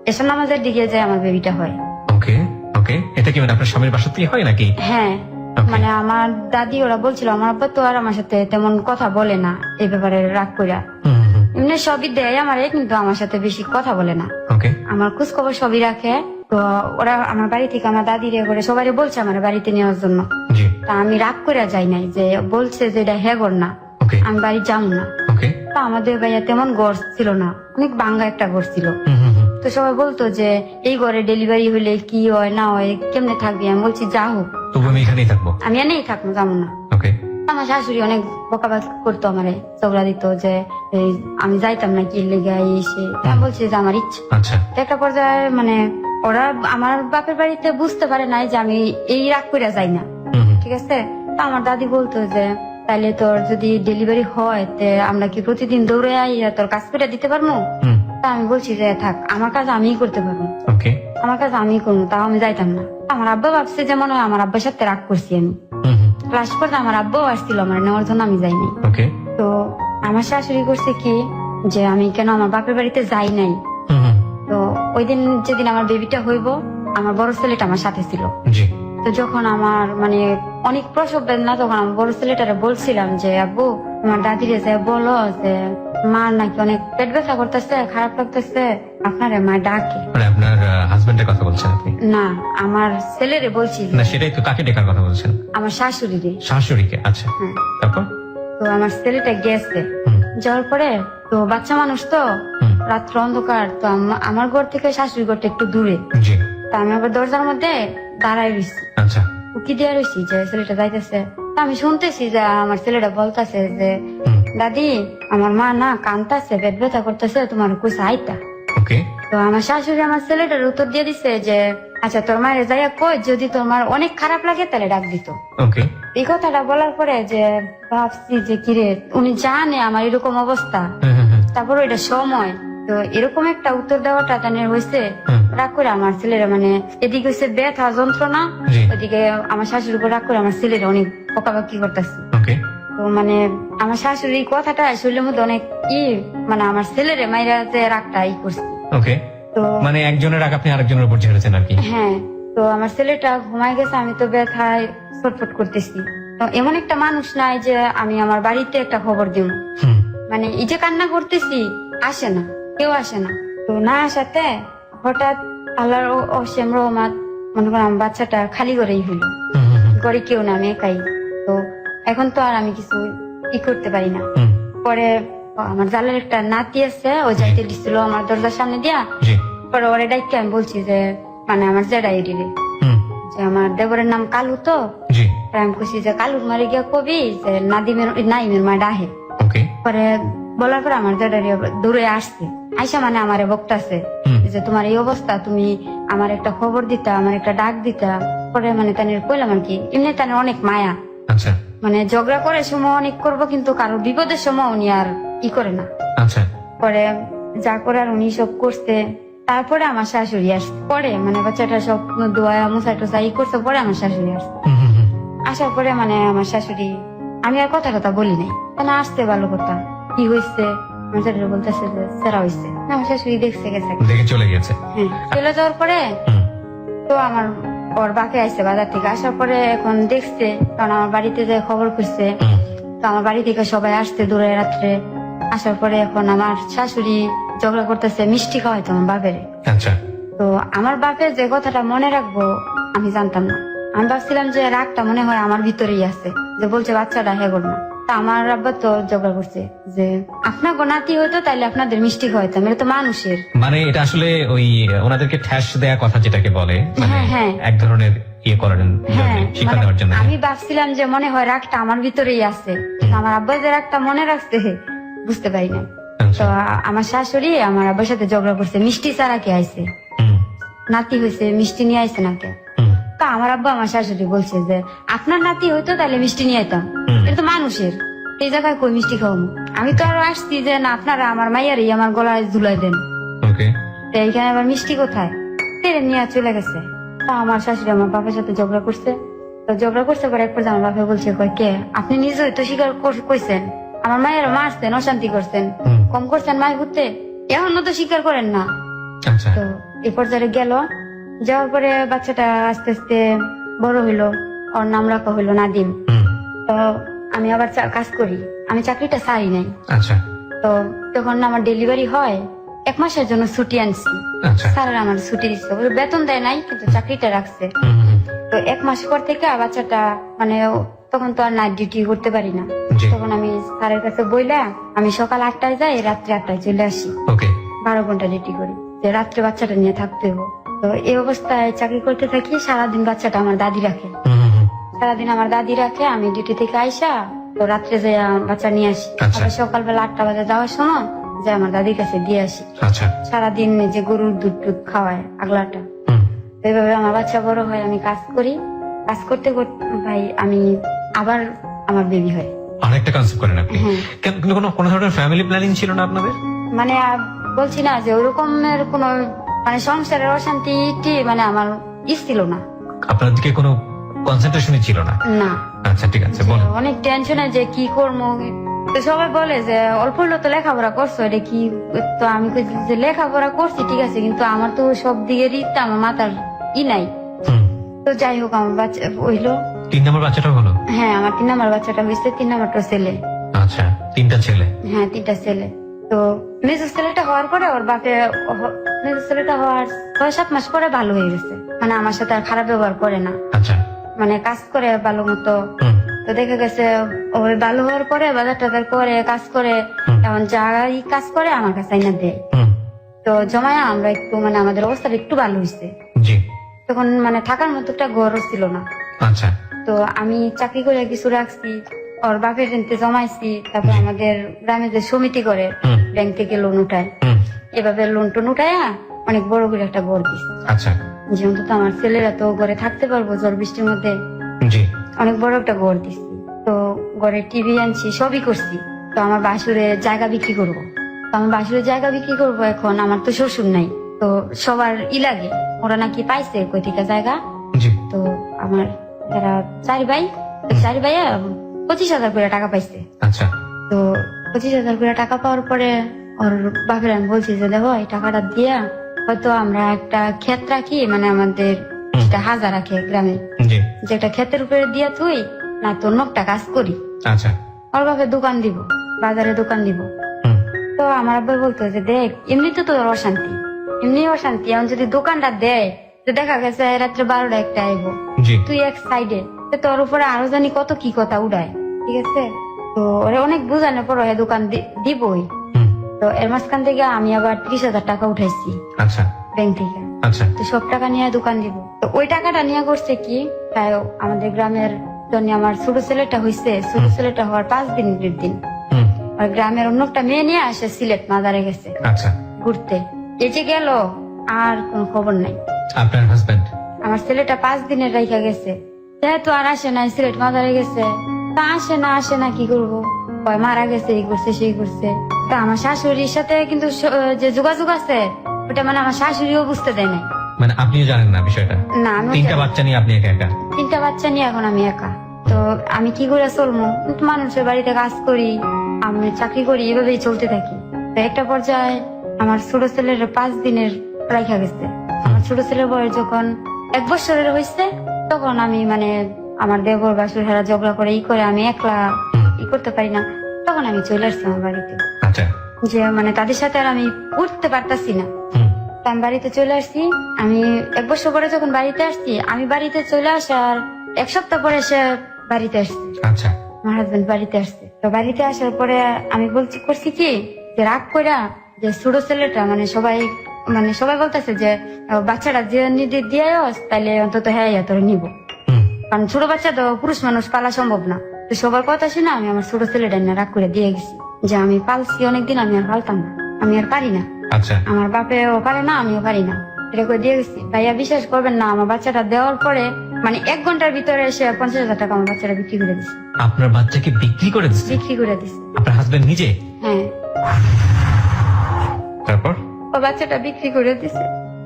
এসব নামাজের দিকে যায় আমার বেবিটা হয়। ওকে ওকে। এটা কি মানে আপনার স্বামীর বাসাতেই হয় নাকি? হ্যাঁ, মানে আমার দাদি ওরা বলছিল আমার আব্বা তো আর আমার সাথে তেমন কথা বলে না এই ব্যাপারে, রাগ কইরা এমনি সবই দেয় আমারে, কিন্তু আমার সাথে বেশি কথা বলে না। ওকে। আমার খোঁজ খবর সবই রাখে। তো ওরা আমার বাড়ি থেকে আমার দাদি রে করে সবাই বলছে আমার বাড়িতে নেওয়ার জন্য। জি। তা আমি রাগ করে যাই নাই, যে বলছে যে এটা হেগর না, ওকে। আমি বাড়ি যাবো না। ওকে। তা আমাদের ভাইয়া তেমন ঘর ছিল না, অনেক ভাঙ্গা একটা ঘর ছিল। তো সবাই বলতো যে এই ঘরে ডেলিভারি হলে কি হয় না হয়, কেমনে থাকবি? আমি বলছি যা হোক, তবু আমি এখানেই থাকবো, আমি এনেই থাকবো, যাবো না। ওকে। আমার শাশুড়ি অনেক বকাবাদ করতো আমারে, ঝগড়া দিত যে এই আমি যাইতাম না কি লেগে এসে। আমি বলছি যে আমার ইচ্ছা। আচ্ছা। তো একটা পর্যায়ে মানে ওরা আমার বাপের বাড়িতে বুঝতে পারে নাই যে আমি এই রাগ করে যাই না, ঠিক আছে। তো আমার দাদি বলতো যে তাইলে তোর যদি ডেলিভারি হয় তে আমরা কি প্রতিদিন দৌড়ে আইয়া তোর কাজ করে দিতে পারবো? তা আমি বলছি যে থাক, আমার কাজ আমিই করতে পারবো, ওকে। আমার কাজ আমিই করবো, তাও আমি যাইতাম না। আমার আব্বা ভাবছে যে মনে হয় আমার আব্বার সাথে রাগ করছি আমি। লাস্ট পর্যন্ত আমার আব্বাও আসছিল আমার নেওয়ার জন্য, আমি যাইনি। ওকে। তো আমার শাশুড়ি করছে কি যে আমি কেন আমার বাপের বাড়িতে যাই নাই। তো ওই দিন যেদিন আমার বেবিটা হইব, আমার বড় ছেলেটা আমার সাথে ছিল। জি। তো যখন আমার মানে অনেক প্রসব বেদনা, তখন আমার বড় ছেলেটারে বলছিলাম যে আব্বু আমার দাদিরে যে বলো যে মার নাকি অনেক পেট ব্যথা করতেছে, খারাপ লাগতেছে, আপনারে মা ডাকে। মানে আপনার হাজবেন্ডের কথা বলছেন আপনি? না, আমার ছেলেরে বলছি। না সেটাই তো, কাকে ডেকার কথা বলছেন? আমার শাশুড়িরে। শাশুড়িকে? আচ্ছা। হ্যাঁ। তারপর? তো আমার ছেলেটা গেছে, যাওয়ার পরে তো বাচ্চা মানুষ তো রাত্র অন্ধকার, তো আমার ঘর থেকে শাশুড়ি ঘরটা একটু দূরে। জি। তা আমি আবার দরজার মধ্যে দাঁড়ায় রয়েছি, আচ্ছা। উকি দিয়ে রয়েছি যে ছেলেটা যাইতেছে। তা আমি শুনতেছি যে আমার ছেলেটা বলতেছে যে দাদি আমার মা না কান্তাছে, পেট ব্যথা করতেছে, তোমার কইছে আইতা। ওকে। তো আমার শাশুড়ি আমার ছেলেটার উত্তর দিয়ে দিছে যে আচ্ছা তোর মায়ের যাইয়া কই, যদি তোমার অনেক খারাপ লাগে তাহলে ডাক দিত। ওকে। এই কথাটা বলার পরে যে ভাবছি যে কিরে উনি জানে আমার এরকম অবস্থা, তারপর এটা সময়, তো এরকম একটা উত্তর দেওয়াটা তাদের হয়েছে। রাগ করে আমার ছেলেরা মানে এদিকে হচ্ছে ব্যথা যন্ত্রণা, ওইদিকে আমার শাশুড়ির উপর রাগ করে আমার ছেলেরা অনেক বকাবকি করতেছে। তো মানে আমার শাশুড়ি কথাটা শরীরের মধ্যে অনেক মানে আমার ছেলেরে মাইরা যে রাগটা করছে। ওকে। তো মানে একজনের রাগ আপনি আরেকজনের উপর ঝেড়েছেন আর কি? হ্যাঁ। তো আমার ছেলেটা ঘুমায় গেছে, আমি তো ব্যথায় ছটফট করতেছি। তো এমন একটা মানুষ নাই যে আমি আমার বাড়িতে একটা খবর দিব, মানে এই যে কান্না করতেছি আসে না, কেউ আসে না। তো না আসাতে হঠাৎ আল্লাহর অসীম রহমত, মনে করেন আমার বাচ্চাটা খালি করেই হইল, ঘরে কেউ না, আমি একাই। তো এখন তো আর আমি কিছু করতে পারি না। পরে আমার জালের একটা নাতি আছে, ও যাইতে দিছিল আমার দরজার সামনে দিয়া। পরে ওরে ডাইকে আমি বলছি যে মানে আমার জেডাই রে যে আমার দেবরের নাম কালু, তো আমি কইছি যে কালুর মারে গিয়া কবি যে নাইমের মা ডাহে। পরে বলার পরে আমার জেডারি দূরে আসছে, আইসা মানে আমারে বকতাছে যে তোমার এই অবস্থা, তুমি আমার একটা খবর দিতা, আমার একটা ডাক দিতা। পরে মানে তানের কইলাম আর কি, এমনি তানের অনেক মায়া, মানে ঝগড়া করে সময় অনেক করবো, কিন্তু কারোর বিপদের সময় উনি আর করে না। পরে যা করার উনি সব করছে। তারপরে আমার শাশুড়ি আসছে, পরে মানে বাচ্চাটা সব দোয়া মুসা টুসা করছে, পরে আমার শাশুড়ি আসছে। আসার পরে মানে আমার শাশুড়ি, আমি আর কথা কথা বলি নাই, কেন আসছে ভালো কথা, কি হয়েছে আমার শাশুড়ি বলতেছে যে সেরা হয়েছে। আমার শাশুড়ি দেখছে গেছে, চলে গেছে। হ্যাঁ, চলে যাওয়ার পরে তো আমার ওর বাকে আসছে বাজার থেকে, আসার পরে এখন দেখছে, কারণ আমার বাড়িতে যে খবর খুঁজছে, তো আমার বাড়ি থেকে সবাই আসছে দূরে রাত্রে। আসার পরে এখন আমার শাশুড়ি ঝগড়া করতেছে মিষ্টি খাওয়াইতো আমার বাপের। আচ্ছা তো আমার বাপের যে কথাটা মনে রাখবো আমি জানতাম না। আমি ভাবছিলাম যে রাগটা মনে হয় আমার ভিতরেই আছে, যে বলছে বাচ্চাটা হেগর না। তা আমার আব্বা তো ঝগড়া করছে যে আপনার নাতি হইতো তাইলে আপনাদের মিষ্টি খাওয়াইতাম, এটা তো মানুষের। মানে এটা আসলে ওই ওনাদেরকে ঠ্যাস দেয়া কথা যেটাকে বলে, মানে হ্যাঁ, হ্যাঁ। এক ধরনের ইয়ে করেন হ্যাঁ, শিক্ষা মানে দেওয়ার জন্য। আমি ভাবছিলাম যে মনে হয় রাগটা আমার ভিতরেই আছে, আমার আব্বা যে রাগটা মনে রাখছে বুঝতে পারি না। আচ্ছা। তো আমার শাশুড়ি আমার আব্বার সাথে ঝগড়া করছে মিষ্টি ছাড়া কে আইছে, হুম, নাতি হয়েছে মিষ্টি নিয়ে আইছে না কে। হুম, তা আমার আব্বা আমার শাশুড়ি বলছে যে আপনার নাতি হইতো তাহলে মিষ্টি নিয়ে আইতাম, হুম। এটা তো মানুষের, এই জায়গায় কই মিষ্টি খাওয়াবো। আমি তো আরো আসছি যে না আপনারা আমার মাইয়ারই আমার গলায় ঝুলাই দেন, ওকে। তো এইখানে আবার মিষ্টি কোথায়, তেরে নিয়ে চলে গেছে। তা আমার শাশুড়ি আমার বাবার সাথে ঝগড়া করছে। তো ঝগড়া করছে পরে এক পর্যায়ে আমার বাবা বলছে কয় কে আপনি নিজেই তো স্বীকার কইছেন আমার মায়ের মারছেন, অশান্তি করছেন, হুম। কম করছেন মায়ের ঘুরতে, এখনো তো স্বীকার করেন না। আচ্ছা। তো এই পর্যায়ে গেল, যাওয়ার পরে বাচ্চাটা আস্তে আস্তে বড় হইলো, ওর নাম রাখা হইলো নাদিম। হুম, তো আমি আবার কাজ করি, আমি চাকরিটা ছাড়ি নাই। আচ্ছা, তো তখন আমার ডেলিভারি হয়, 1 মাসের জন্য ছুটি আনছি। আচ্ছা। স্যার আমার ছুটি দিচ্ছে, বেতন দেয় নাই কিন্তু চাকরিটা রাখছে। হুম, হুম, তো 1 মাস পর থেকে বাচ্চাটা মানে তখন তো আর নাইট ডিউটি করতে পারি না, জি। তখন আমি স্যারের কাছে বইলা আমি সকাল 8টায় যাই, রাত্রে 8টায় চলে আসি, ওকে। 12 ঘন্টা ডিউটি করি, যে রাত্রে বাচ্চাটা নিয়ে থাকতে হবে। তো এই অবস্থায় চাকরি করতে থাকি, সারাদিন বাচ্চাটা আমার দাদি রাখে, হুম, হুম, হুম, সারাদিন আমার দাদি রাখে, আমি ডিউটি থেকে আইসা তো রাত্রে যাই বাচ্চা নিয়ে আসি, আচ্ছা। আবার সকালবেলা 8টা বাজে যাওয়ার সময় যে আমার দাদির কাছে দিয়ে আসি। আচ্ছা। সারাদিন যে গরুর দুধ টুধ খাওয়ায় আগলাটা। হুম, তো এইভাবে আমার বাচ্চা বড় হয়, আমি কাজ করি, কাজ করতে করতে ভাই আমি আবার আমার বেবি হয়। অনেকটা কনসেপ্ট করেন আপনি। হ্যাঁ। কিন্তু কোনো ধরনের ফ্যামিলি প্ল্যানিং ছিল না আপনাদের? মানে বলছি না যে ওরকমের কোন মানে সংসারের অশান্তি মানে আমার ছিল না। আপনার দিকে কোনো কনসেন্ট্রেশনই ছিল না? না, আচ্ছা, ঠিক আছে, বলুন। অনেক টেনশনে যে কি করবো। তো সবাই বলে যে অল্প হলো তো লেখাপড়া করছো, এটা কি? তো আমি কইছি যে লেখাপড়া করছি ঠিক আছে, কিন্তু আমার তো সব দিকেরই তো আমার মাথার নাই। হুম। তো যাই হোক আমার বাচ্চা হইলো। 3 নম্বর বাচ্চাটা হলো? হ্যাঁ, আমার 3 নম্বর বাচ্চাটা হয়েছে, 3 নম্বরটা ছেলে। আচ্ছা, 3টা ছেলে? হ্যাঁ, 3টা ছেলে। তো মেজর ছেলেটা হওয়ার পরে ওর বাপে মেজর ছেলেটা হওয়ার 6-7 মাস পরে ভালো হয়ে গেছে, মানে আমার সাথে আর খারাপ ব্যবহার করে না, আচ্ছা। মানে কাজ করে ভালো মতো। হুম, তো দেখা গেছে ওই ভালো হওয়ার পরে বাজার টাজার করে কাজ করে, এমন যাই কাজ করে আমার কাছে আইনা দেয়। হুম, তো জমায়া আমরা একটু মানে আমাদের অবস্থাটা একটু ভালো হয়েছে। জি। তখন মানে থাকার মতো একটা ঘরও ছিল না। আচ্ছা। তো আমি চাকরি করে কিছু রাখছি, ওর বাপের রেন্টে জমাইছি, তারপর আমাদের গ্রামে যে সমিতি করে হুম, ব্যাংক থেকে লোন উঠায়, হুম, এভাবে লোন টোন উঠায়া অনেক বড় করে একটা ঘর দিচ্ছি, আচ্ছা, যে অন্তত আমার ছেলেরা তো ঘরে থাকতে পারবো ঝড় বৃষ্টির মধ্যে। জি। অনেক বড় একটা ঘর দিচ্ছি। তো ঘরে টিভি আনছি, সবই করছি। তো আমার বাসুরে জায়গা বিক্রি করবো, তো আমার বাসুরে জায়গা বিক্রি করবো। এখন আমার তো শ্বশুর নাই, তো সবার লাগে, ওরা নাকি পাইছে কই থেকে জায়গা। জি। তো আমার যারা 4 ভাই, 4 ভাইয়া 25,000 করে টাকা পাইছে। আচ্ছা। তো 25,000 করে টাকা পাওয়ার পরে ওর বাপের আমি বলছি যে দেখো এই টাকাটা দিয়া হয়তো আমরা একটা ক্ষেত রাখি, মানে আমাদের যেটা হাজার রাখে গ্রামে, জি। যে একটা ক্ষেতের উপরে দিয়া তুই না তোর নকটা কাজ করি। আচ্ছা। ওর বাপে দোকান দিব, বাজারে দোকান দিব। হুম, তো আমার আব্বা বলতো যে দেখ এমনি তো তোর অশান্তি, এমনি অশান্তি, এখন যদি দোকানটা দেয় তো দেখা গেছে রাত্রে 12টা 1টা আইব, জি। তুই এক সাইডে, তোর উপরে আরো জানি কত কি কথা উড়ায়, ঠিক আছে? তো ওরা অনেক বুঝানোর পর দোকান দিবই। হুম, তো এর মাঝখান থেকে আমি আবার 30,000 টাকা উঠাইছি আচ্ছা, ব্যাংক থেকে। আচ্ছা, তো সব টাকা নিয়ে দোকান দিব। তো ওই টাকাটা নিয়ে করছে কি, তাই আমাদের গ্রামের জন্য আমার ছোট ছেলেটা হয়েছে, ছোট ছেলেটা হওয়ার 5 দিনের দিন হুম, আর গ্রামের অন্য একটা মেয়ে নিয়ে আসে সিলেট মাজারে গেছে আচ্ছা। ঘুরতে, এই যে গেল আর কোন খবর নাই। আপনার হাজবেন্ড? আমার ছেলেটা 5 দিনের রাইখা গেছে, যেহেতু আর আসে না, সিলেট মাজারে গেছে, তা আসে না কি করবো, কয় মারা গেছে, এই করছে সেই করছে। তা আমার শাশুড়ির সাথে কিন্তু যে যোগাযোগ আছে ওটা মানে আমার শাশুড়িও বুঝতে দেয় নাই। মানে আপনিও জানেন না বিষয়টা? না, আমি 3টা বাচ্চা নিয়ে আপনি একা একা? 3টা বাচ্চা নিয়ে এখন আমি একা। তো আমি কি করে চলবো, কিন্তু মানুষের বাড়িতে কাজ করি, আমি চাকরি করি, এভাবেই চলতে থাকি। তো একটা পর্যায়ে আমার ছোট ছেলের 5 দিনের রাইখা গেছে। আমার ছোট ছেলের বয়স যখন 1 বছরের হয়েছে, তখন আমি মানে আমার দেবর বাসুর হেরা ঝগড়া করে ই করে আমি একলা ই করতে পারি না, তখন আমি চলে আসছি আমার বাড়িতে। আচ্ছা। যে মানে তাদের সাথে আর আমি উঠতে পারতাছি না। হুম। তো আমি বাড়িতে চলে আসছি। আমি 1 বছর পরে যখন বাড়িতে আসছি, আমি বাড়িতে চলে আসার 1 সপ্তাহ পরে সে বাড়িতে আসছে। আচ্ছা। আমার হাজবেন্ড বাড়িতে আসছে। তো বাড়িতে আসার পরে আমি করছি কি যে রাগ কইরা যে ছোট ছেলেটা মানে সবাই বলতেছে যে বাচ্চাটা যে দিয়ে তাইলে অন্তত হ্যাঁ তোর নিব, হুম। কারণ ছোট বাচ্চা তো পুরুষ মানুষ পালা সম্ভব না। তো সবার কথা শুনে আমি আমার ছোট ছেলেটা নিয়ে রাগ করে দিয়ে গেছি যে আমি পালছি অনেকদিন, আমি আর পালতাম না, আমি আর পারি না, আচ্ছা। আমার বাপেও পারে না, আমিও পারি না, এটা করে দিয়ে গেছি। ভাইয়া বিশ্বাস করবেন না, আমার বাচ্চাটা দেওয়ার পরে মানে 1 ঘন্টার ভিতরে এসে 50,000 টাকা আমার বাচ্চাটা বিক্রি করে দিচ্ছে। আপনার বাচ্চাকে বিক্রি করে দিচ্ছে? বিক্রি করে দিচ্ছে, আপনার হাজবেন্ড নিজে? হ্যাঁ। তারপর? ও বাচ্চাটা বিক্রি করে দিছে।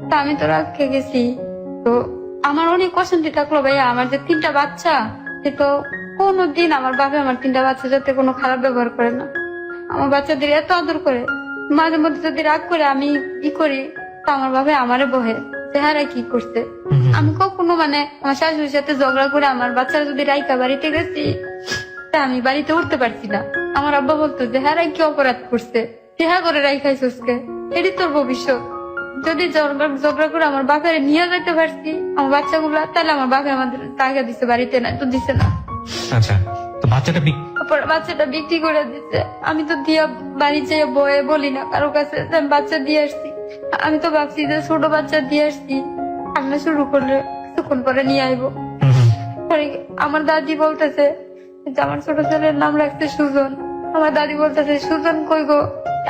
তা আমি তো রাগ খেয়ে গেছি। তো আমার অনেক অশান্তি থাকলো ভাইয়া, আমার যে 3টা বাচ্চা, সে তো কোনোদিন আমার বাবা আমার 3টা বাচ্চা যাতে কোনো খারাপ ব্যবহার করে না, আমার বাচ্চাদের এত আদর করে। মাঝে মধ্যে যদি রাগ করে আমি কি করি, তা আমার বাবা আমারে বহে চেহারা কি করছে। আমি কখনো মানে আমার শাশুড়ির সাথে ঝগড়া করে আমার বাচ্চারা যদি রাইকা বাড়িতে গেছি, তা আমি বাড়িতে উঠতে পারছি না। আমার আব্বা বলতো যে হ্যাঁ কি অপরাধ করছে, চেহা করে রাইখাইছসকে, এটি তোর ভবিষ্যৎ। যদি ঝগড়া করে আমার বাপের নিয়ে যেতে পারছি আমার বাচ্চাগুলা, তাহলে আমার বাপে আমাদের টাকা দিছে, বাড়িতে না তো দিছে না। আচ্ছা। তো বাচ্চাটা তারপর বাচ্চাটা বিক্রি করে দিচ্ছে। আমি তো দিয়া বাড়ি যেয়ে বয়ে বলি না কারো কাছে যে আমি বাচ্চা দিয়ে আসছি। আমি তো ভাবছি যে ছোট বাচ্চা দিয়ে আসছি, কান্না শুরু করলে কিছুক্ষণ পরে নিয়ে আইবো। পরে আমার দাদি বলতেছে যে আমার ছোট ছেলের নাম রাখছে সুজন। আমার দাদি বলতেছে সুজন কই গো,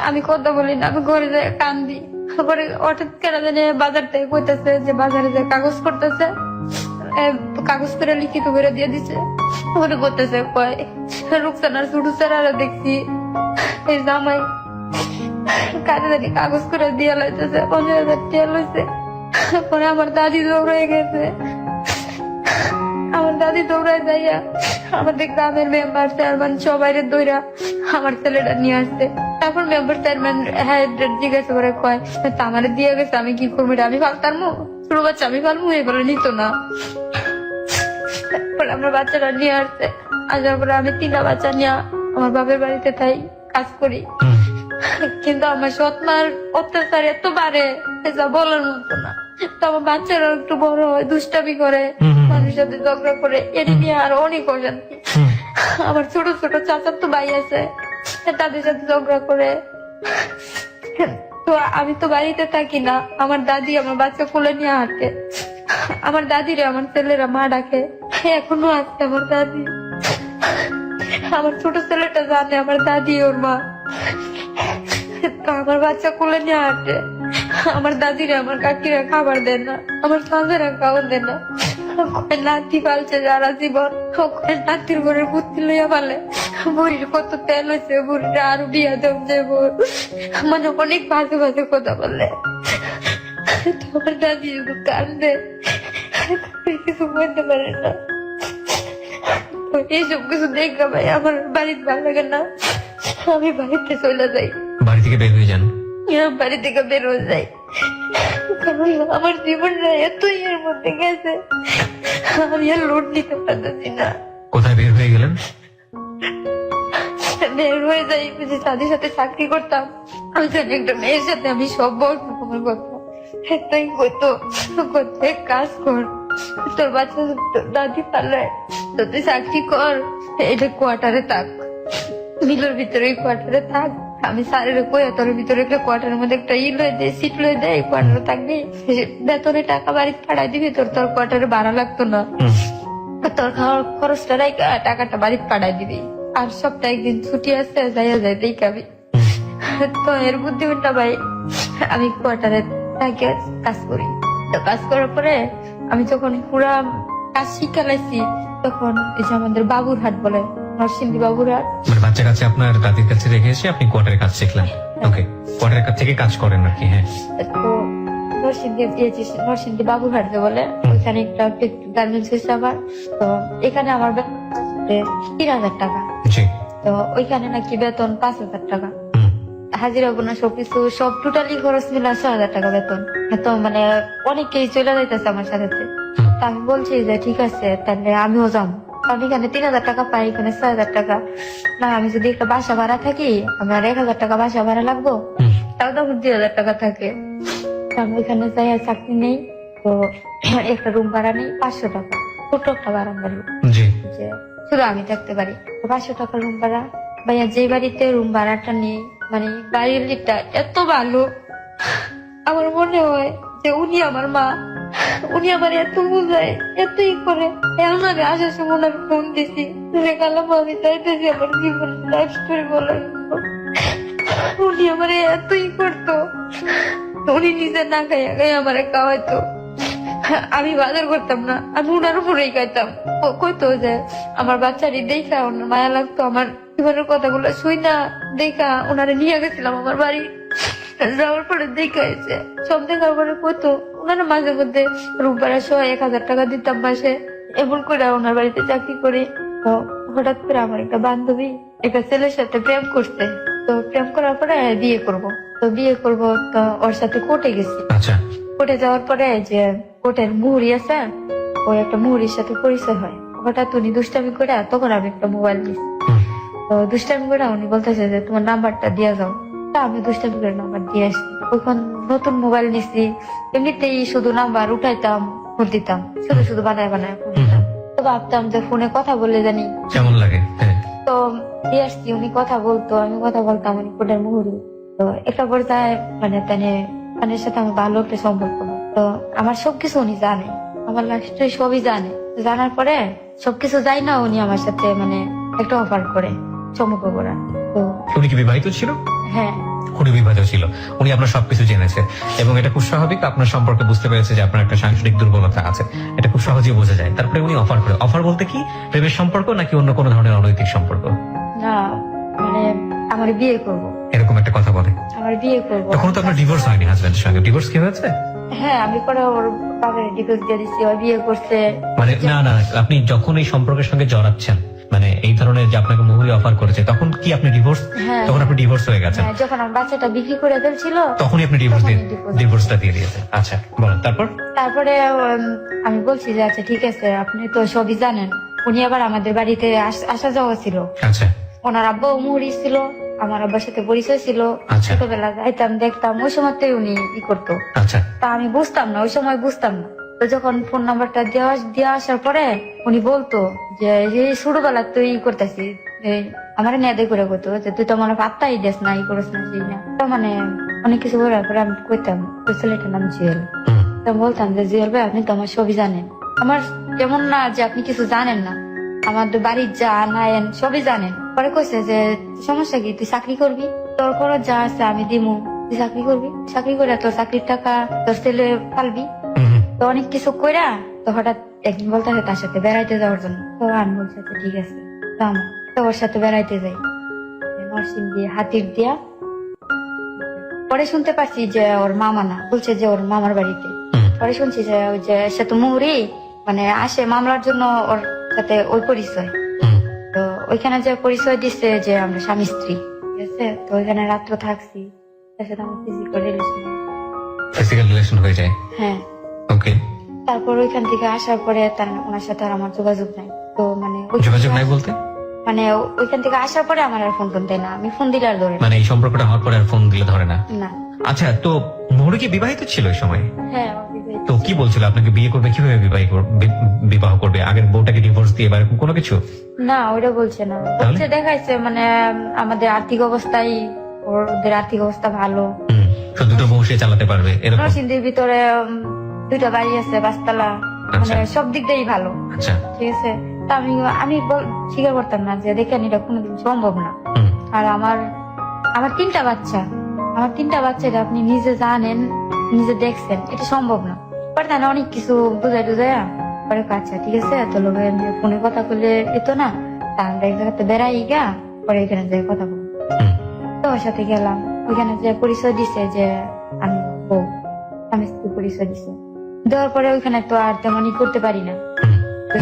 আমি কথা বলি না, আমি ঘরে যাই কান্দি। তারপরে হঠাৎ কেনা জানে বাজার থেকে কইতেছে যে বাজারে যে কাগজ করতেছে, কাগজ করে লিখিত করে দিয়ে দিচ্ছে। ওরে করতেছে কয় রুকসানার ছোট ছেলেরা দেখছি এই জামাই কাজে জানি কাগজ করে দিয়ে লাইতেছে, 50,000 টাকা লইছে। পরে আমার দাদি দৌড়ে গেছে। আমার দাদি দৌড়ায় যাইয়া আমাদের গ্রামের মেম্বার চেয়ারম্যান সবাই দৌড়া আমার ছেলেটা নিয়ে আসছে। তারপর মেম্বার চেয়ারম্যান হ্যাঁ জিজ্ঞাসা করে কয় তা আমারে দিয়ে গেছে, আমি কি করবো, আমি ফালতার মু ছোট বাচ্চা আমি ফালমু, এই বলে নিত না। তারপর আমার বাচ্চাটা নিয়ে আসছে, আসার পরে আমি 3টা বাচ্চা নিয়ে আমার বাপের বাড়িতে তাই কাজ করি। কিন্তু আমার সৎমার অত্যাচার এত বাড়ে যা বলার মতো না। তো আমার বাচ্চারা একটু বড় হয়, দুষ্টামি করে, মানুষের সাথে ঝগড়া করে, এটি নিয়ে আরো অনেক অশান্তি। আমার ছোট ছোট চাচার তো ভাই আছে, তাদের সাথে ঝগড়া করে। তো আমি তো বাড়িতে থাকি না, আমার দাদি আমার বাচ্চা কোলে নিয়ে হাঁটে। আমার দাদিরে আমার ছেলেরা মা ডাকে, এখনো আছে আমার দাদি। আমার ছোট ছেলেটা জানে আমার দাদি ওর মা। তো আমার বাচ্চা কোলে নিয়ে হাঁটে। আমার দাদিরা আমার কাকিরা খাবার দেন না, আমার সাঁজেরা খাবার দেন না। নাতি পালছে যারা জীবন, নাতির ঘরের বুদ্ধি লইয়া পালে। বুড়ির কত তেল হয়েছে, বুড়িটা আরো বিয়া দেব যাবো, মানে অনেক বাজে বাজে কথা বললে। আমার দাদি শুধু কান্দে, কিছু বলতে পারে না। এইসব কিছু দেখা ভাই আমার বাড়িতে ভালো লাগে না, আমি বাড়িতে চলে যাই। বাড়ি থেকে বের হয়ে যান? বাড়ি থেকে বের হয়ে যাই, কারণ আমার জীবনটা এতই এর মধ্যে গেছে, আমি আর লোড নিতে পারতেছি না। কোথায় বের হয়ে গেলেন? বের হয়ে যাই, যে তাদের সাথে চাকরি করতাম, আমি জানি একটা মেয়ের সাথে আমি সব বলতাম আমার কথা। তাই কইতো এক কাজ কর, তোর বাচ্চা দাদি পালে, তো তুই চাকরি কর, এটা কোয়ার্টারে থাক, মিলের ভিতরে কোয়ার্টারে থাক। আমি স্যারের কই তোর ভিতরে একটা কোয়ার্টারের মধ্যে একটা লয়ে দেয়, সিট লয়ে দেয়, কোয়ার্টারে থাকবি, বেতনে টাকা বাড়িতে পাঠাই দিবি, তোর কোয়ার্টারে ভাড়া লাগতো না, তোর খাওয়ার খরচটা টাকাটা বাড়িতে পাঠাই দিবি, আর সপ্তাহে একদিন ছুটি আছে যাইয়া যাই দেখাবি। তো এর বুদ্ধিমত্তা ভাই আমি কোয়ার্টারে থাকে কাজ করি। তো কাজ করার পরে আমি যখন পুরা কাজ শিখা লাইছি, তখন এই যে আমাদের বাবুরহাট বলে, নরসিংদী বাবুরহাট, মানে বাচ্চা কাছে আপনার দাদির কাছে রেখে এসে আপনি কোয়ার্টারে কাজ শিখলেন? ওকে, কোয়ার্টারের কাছ থেকে কাজ করেন আর কি? হ্যাঁ। তো নরসিংদী বাবুরহাট যে বলে, ওইখানে একটা গার্মেন্টস হয়েছে আমার। তো এখানে আমার বেতন 3,000 টাকা। জি। তো ওইখানে নাকি বেতন 5,000 টাকা, হাজিরা গোনা সবকিছু সব টোটালি খরচ মিলা 6,000 টাকা বেতন। তো মানে অনেকেই চলে যাইতেছে আমার সাথে। তো আমি বলছি যে ঠিক আছে তাহলে আমিও যাবো, আমি এখানে 3,000 টাকা পাই, এখানে 6,000 টাকা। না আমি যদি একটা বাসা ভাড়া থাকি, আমার 1,000 টাকা বাসা ভাড়া লাগবো, তাও তখন 2,000 টাকা থাকে। আমি ওইখানে যাই চাকরি নেই, তো একটা রুম ভাড়া নেই 500 টাকা, ছোট একটা বারান্দার রুম, জি যে শুধু আমি থাকতে পারি। তো 500 টাকা রুম ভাড়া। ভাইয়া যে বাড়িতে রুম ভাড়াটা নেই, মানে বাড়ির লিটা এত ভালো, আমার মনে হয় যে উনি আমার মা, উনি আমার এত বুঝায়, এতই করে। এখন আমি আসার সময় ওনার ফোন দিছি, কালাম আমি চাইতেছি আমার জীবন লাইফ স্টোরি বলার জন্য। উনি আমার এতই করতো, উনি নিজে না খাইয়া খাইয়া আমার খাওয়াইতো। আমি বাজার করতাম না, আমি উনার উপরেই খাইতাম। কইতো যে আমার বাচ্চারই দেখা ওনার মায়া লাগতো, আমার জীবনের কথাগুলো শুই না দেখা ওনারে নিয়ে গেছিলাম আমার বাড়ি। যাওয়ার পরে দেখা এসে সব দেখার পরে কইতো ওনারা মাঝে মধ্যে রুম ভাড়া সহ 1,000 টাকা দিতাম মাসে। এমন করে ওনার বাড়িতে চাকরি করে। তো হঠাৎ করে আমার একটা বান্ধবী একটা ছেলের সাথে প্রেম করছে। তো প্রেম করার পরে বিয়ে করব, তো বিয়ে করব, তো ওর সাথে কোর্টে গেছি। আচ্ছা কোর্টে যাওয়ার পরে যে কোর্টের মুহুরি আছে, ওই একটা মুহুরির সাথে পরিচয় হয়। হঠাৎ উনি দুষ্টামি করে, তখন আমি একটা মোবাইল দিচ্ছি। তো দুষ্টামি করে উনি বলতেছে যে তোমার নাম্বারটা দিয়ে যাও। তা আমি দুষ্টামি করে নাম্বার দিয়ে আসছি। ওইখান নতুন মোবাইল নিছি, এমনিতেই শুধু নাম্বার উঠাইতাম, ফোন দিতাম, শুধু শুধু বানায় বানায় ফোন দিতাম। তো ভাবতাম যে ফোনে কথা বলে জানি কেমন লাগে। হ্যাঁ তো দিয়ে আসছি, উনি কথা বলতো, আমি কথা বলতাম, উনি কোর্টের মুহুরি। তো একটা পর্যায়ে মানে তানের সাথে আমার ভালো একটা সম্পর্ক হয়। তো আমার সবকিছু উনি জানে, আমার লাস্টে সবই জানে। জানার পরে সবকিছু যাই না, উনি আমার সাথে মানে একটা অফার করে সম্পর্ক করার। তো উনি কি বিবাহিত ছিল? হ্যাঁ, উনি বিবাহিত ছিল, উনি আপনার সবকিছু জেনেছে এবং এটা খুব স্বাভাবিক। আপনার সম্পর্কে বুঝতে পেরেছে যে আপনার একটা সাংসারিক দুর্বলতা আছে, এটা খুব সহজেই বোঝা যায়। তারপরে উনি অফার করে। অফার বলতে কি, প্রেমের সম্পর্ক নাকি অন্য কোনো ধরনের অনৈতিক সম্পর্ক? না মানে আমার বিয়ে করব, এরকম একটা কথা বলে। আমার বিয়ে করব। তখন তো আপনার ডিভোর্স হয়নি হাজবেন্ডের সঙ্গে? ডিভোর্স কি হয়েছে? হ্যাঁ, আমি পরে ওর বাবার ডিভোর্স দিয়ে দিচ্ছি, ও বিয়ে করছে। মানে না না, আপনি যখন এই সম্পর্কের সঙ্গে জড়াচ্ছেন, মানে এই ধরনের যে আপনাকে মুহুরি অফার করেছে, তখন কি আপনি ডিভোর্স? হ্যাঁ, তখন আপনি ডিভোর্স হয়ে গেছেন? হ্যাঁ, যখন আমার বাচ্চাটা বিক্রি করে ফেলছিল তখনই আপনি ডিভোর্স দিয়ে তখনই divorce। ডিভোর্সটা দিয়ে দিয়েছেন। আচ্ছা বলেন তারপর। তারপরে আমি বলছি যে আচ্ছা ঠিক আছে, আপনি তো সবই জানেন। উনি আবার আমাদের বাড়িতে আসা যাওয়া ছিল, আচ্ছা ওনার আব্বা মুহুরি ছিল, আমার আব্বার সাথে পরিচয় ছিল। আচ্ছা। ছোটবেলা যাইতাম, দেখতাম, ওই সময়তে উনি ই করতো। আচ্ছা তা আমি বুঝতাম না, ওই সময় বুঝতাম না। তো যখন ফোন নাম্বারটা দেওয়া আসার পরে উনি বলতো যে এই ছোটবেলা তুই ই করতেছি, আমার নেদে করে কইতো যে তুই তো আমার পাত্তাই দেস না, ই করিস না, সেই না। তো মানে অনেক কিছু বলার পরে আমি কইতাম ওই ছেলেটার নাম জুয়েল। তো বলতাম যে জুয়েল ভাই, আপনি তো আমার সবই জানেন। আমার যেমন না যে আপনি কিছু জানেন না, আমাদের বাড়ির যা আনায়ন সবই জানেন। পরে কইছে যে সমস্যা কি, তুই চাকরি করবি, তোর খরচ যা আছে আমি দিমু, তুই চাকরি করবি, চাকরি করে তোর চাকরির টাকা তোর ছেলে পালবি। তো অনেক কিছু কইরা তো হঠাৎ একদিন বলতেছে তার সাথে বেড়াইতে যাওয়ার জন্য। তো আমি বলছি আচ্ছা ঠিক আছে, তো ওর সাথে বেড়াইতে যাই নরসিং দিয়ে হাতির দিয়া। পরে শুনতে পারছি যে ওর মামা না, বলছে যে ওর মামার বাড়িতে। পরে শুনছি যে ওই যে সে তো মুহুরি মানে আসে মামলার জন্য, ওর সাথে ওই পরিচয়। তো ওইখানে যে পরিচয় দিচ্ছে যে আমরা স্বামী স্ত্রী, ঠিক আছে। তো ওইখানে রাত্র থাকছি, তার সাথে আমার ফিজিক্যাল রিলেশন হয়ে যায়। হ্যাঁ। ওকে। তারপর ওইখান থেকে আসার পরে ওনার সাথে আর আমার যোগাযোগ নাই। তো মানে যোগাযোগ নাই বলতে মানে ওইখান থেকে আসার পরে আমার আর ফোন টোন দেয় না, আমি ফোন দিলে আর ধরে না। মানে এই সম্পর্কটা হওয়ার পরে আর ফোন দিলে ধরে না? না। আচ্ছা, তো মুহুরি কি বিবাহিত ছিল ওই সময়? হ্যাঁ, আমার বিবাহিত। তো কি বলছিল আপনাকে বিয়ে করবে, কিভাবে বিবাহ করবে? আগের বউটাকে ডিভোর্স দিয়ে বা এরকম কোনো কিছু? না, ওইটা বলছে না, বলছে দেখাইছে মানে আমাদের আর্থিক অবস্থাই, ওদের আর্থিক অবস্থা ভালো, তো দুটো বউ সে চালাতে পারবে এরকম। নরসিংদীর ভিতরে 2টা বাড়ি আছে, 5তলা, মানে সব দিক দিয়েই ভালো। আচ্ছা ঠিক আছে। তা আমি স্বীকার করতাম না যে দেখেন এটা কোনোদিন সম্ভব না। আর আমার 3টা বাচ্চা, আমার 3টা বাচ্চা, এটা আপনি নিজে জানেন, নিজে দেখছেন, এটা সম্ভব না। পরে তাহলে অনেক কিছু বুঝাই টুজাইয়া পরে আচ্ছা ঠিক আছে, এত লোক ফোনে কথা বললে এত না, তা আমরা এক জায়গাতে বেড়াই গা, পরে এখানে যাই কথা বলবো। তো ওর সাথে গেলাম, ওইখানে যে পরিচয় দিছে যে আমি বউ, আমি স্ত্রী পরিচয় দিছে। দেওয়ার পরে ওইখানে তো আর তেমনই করতে পারি না,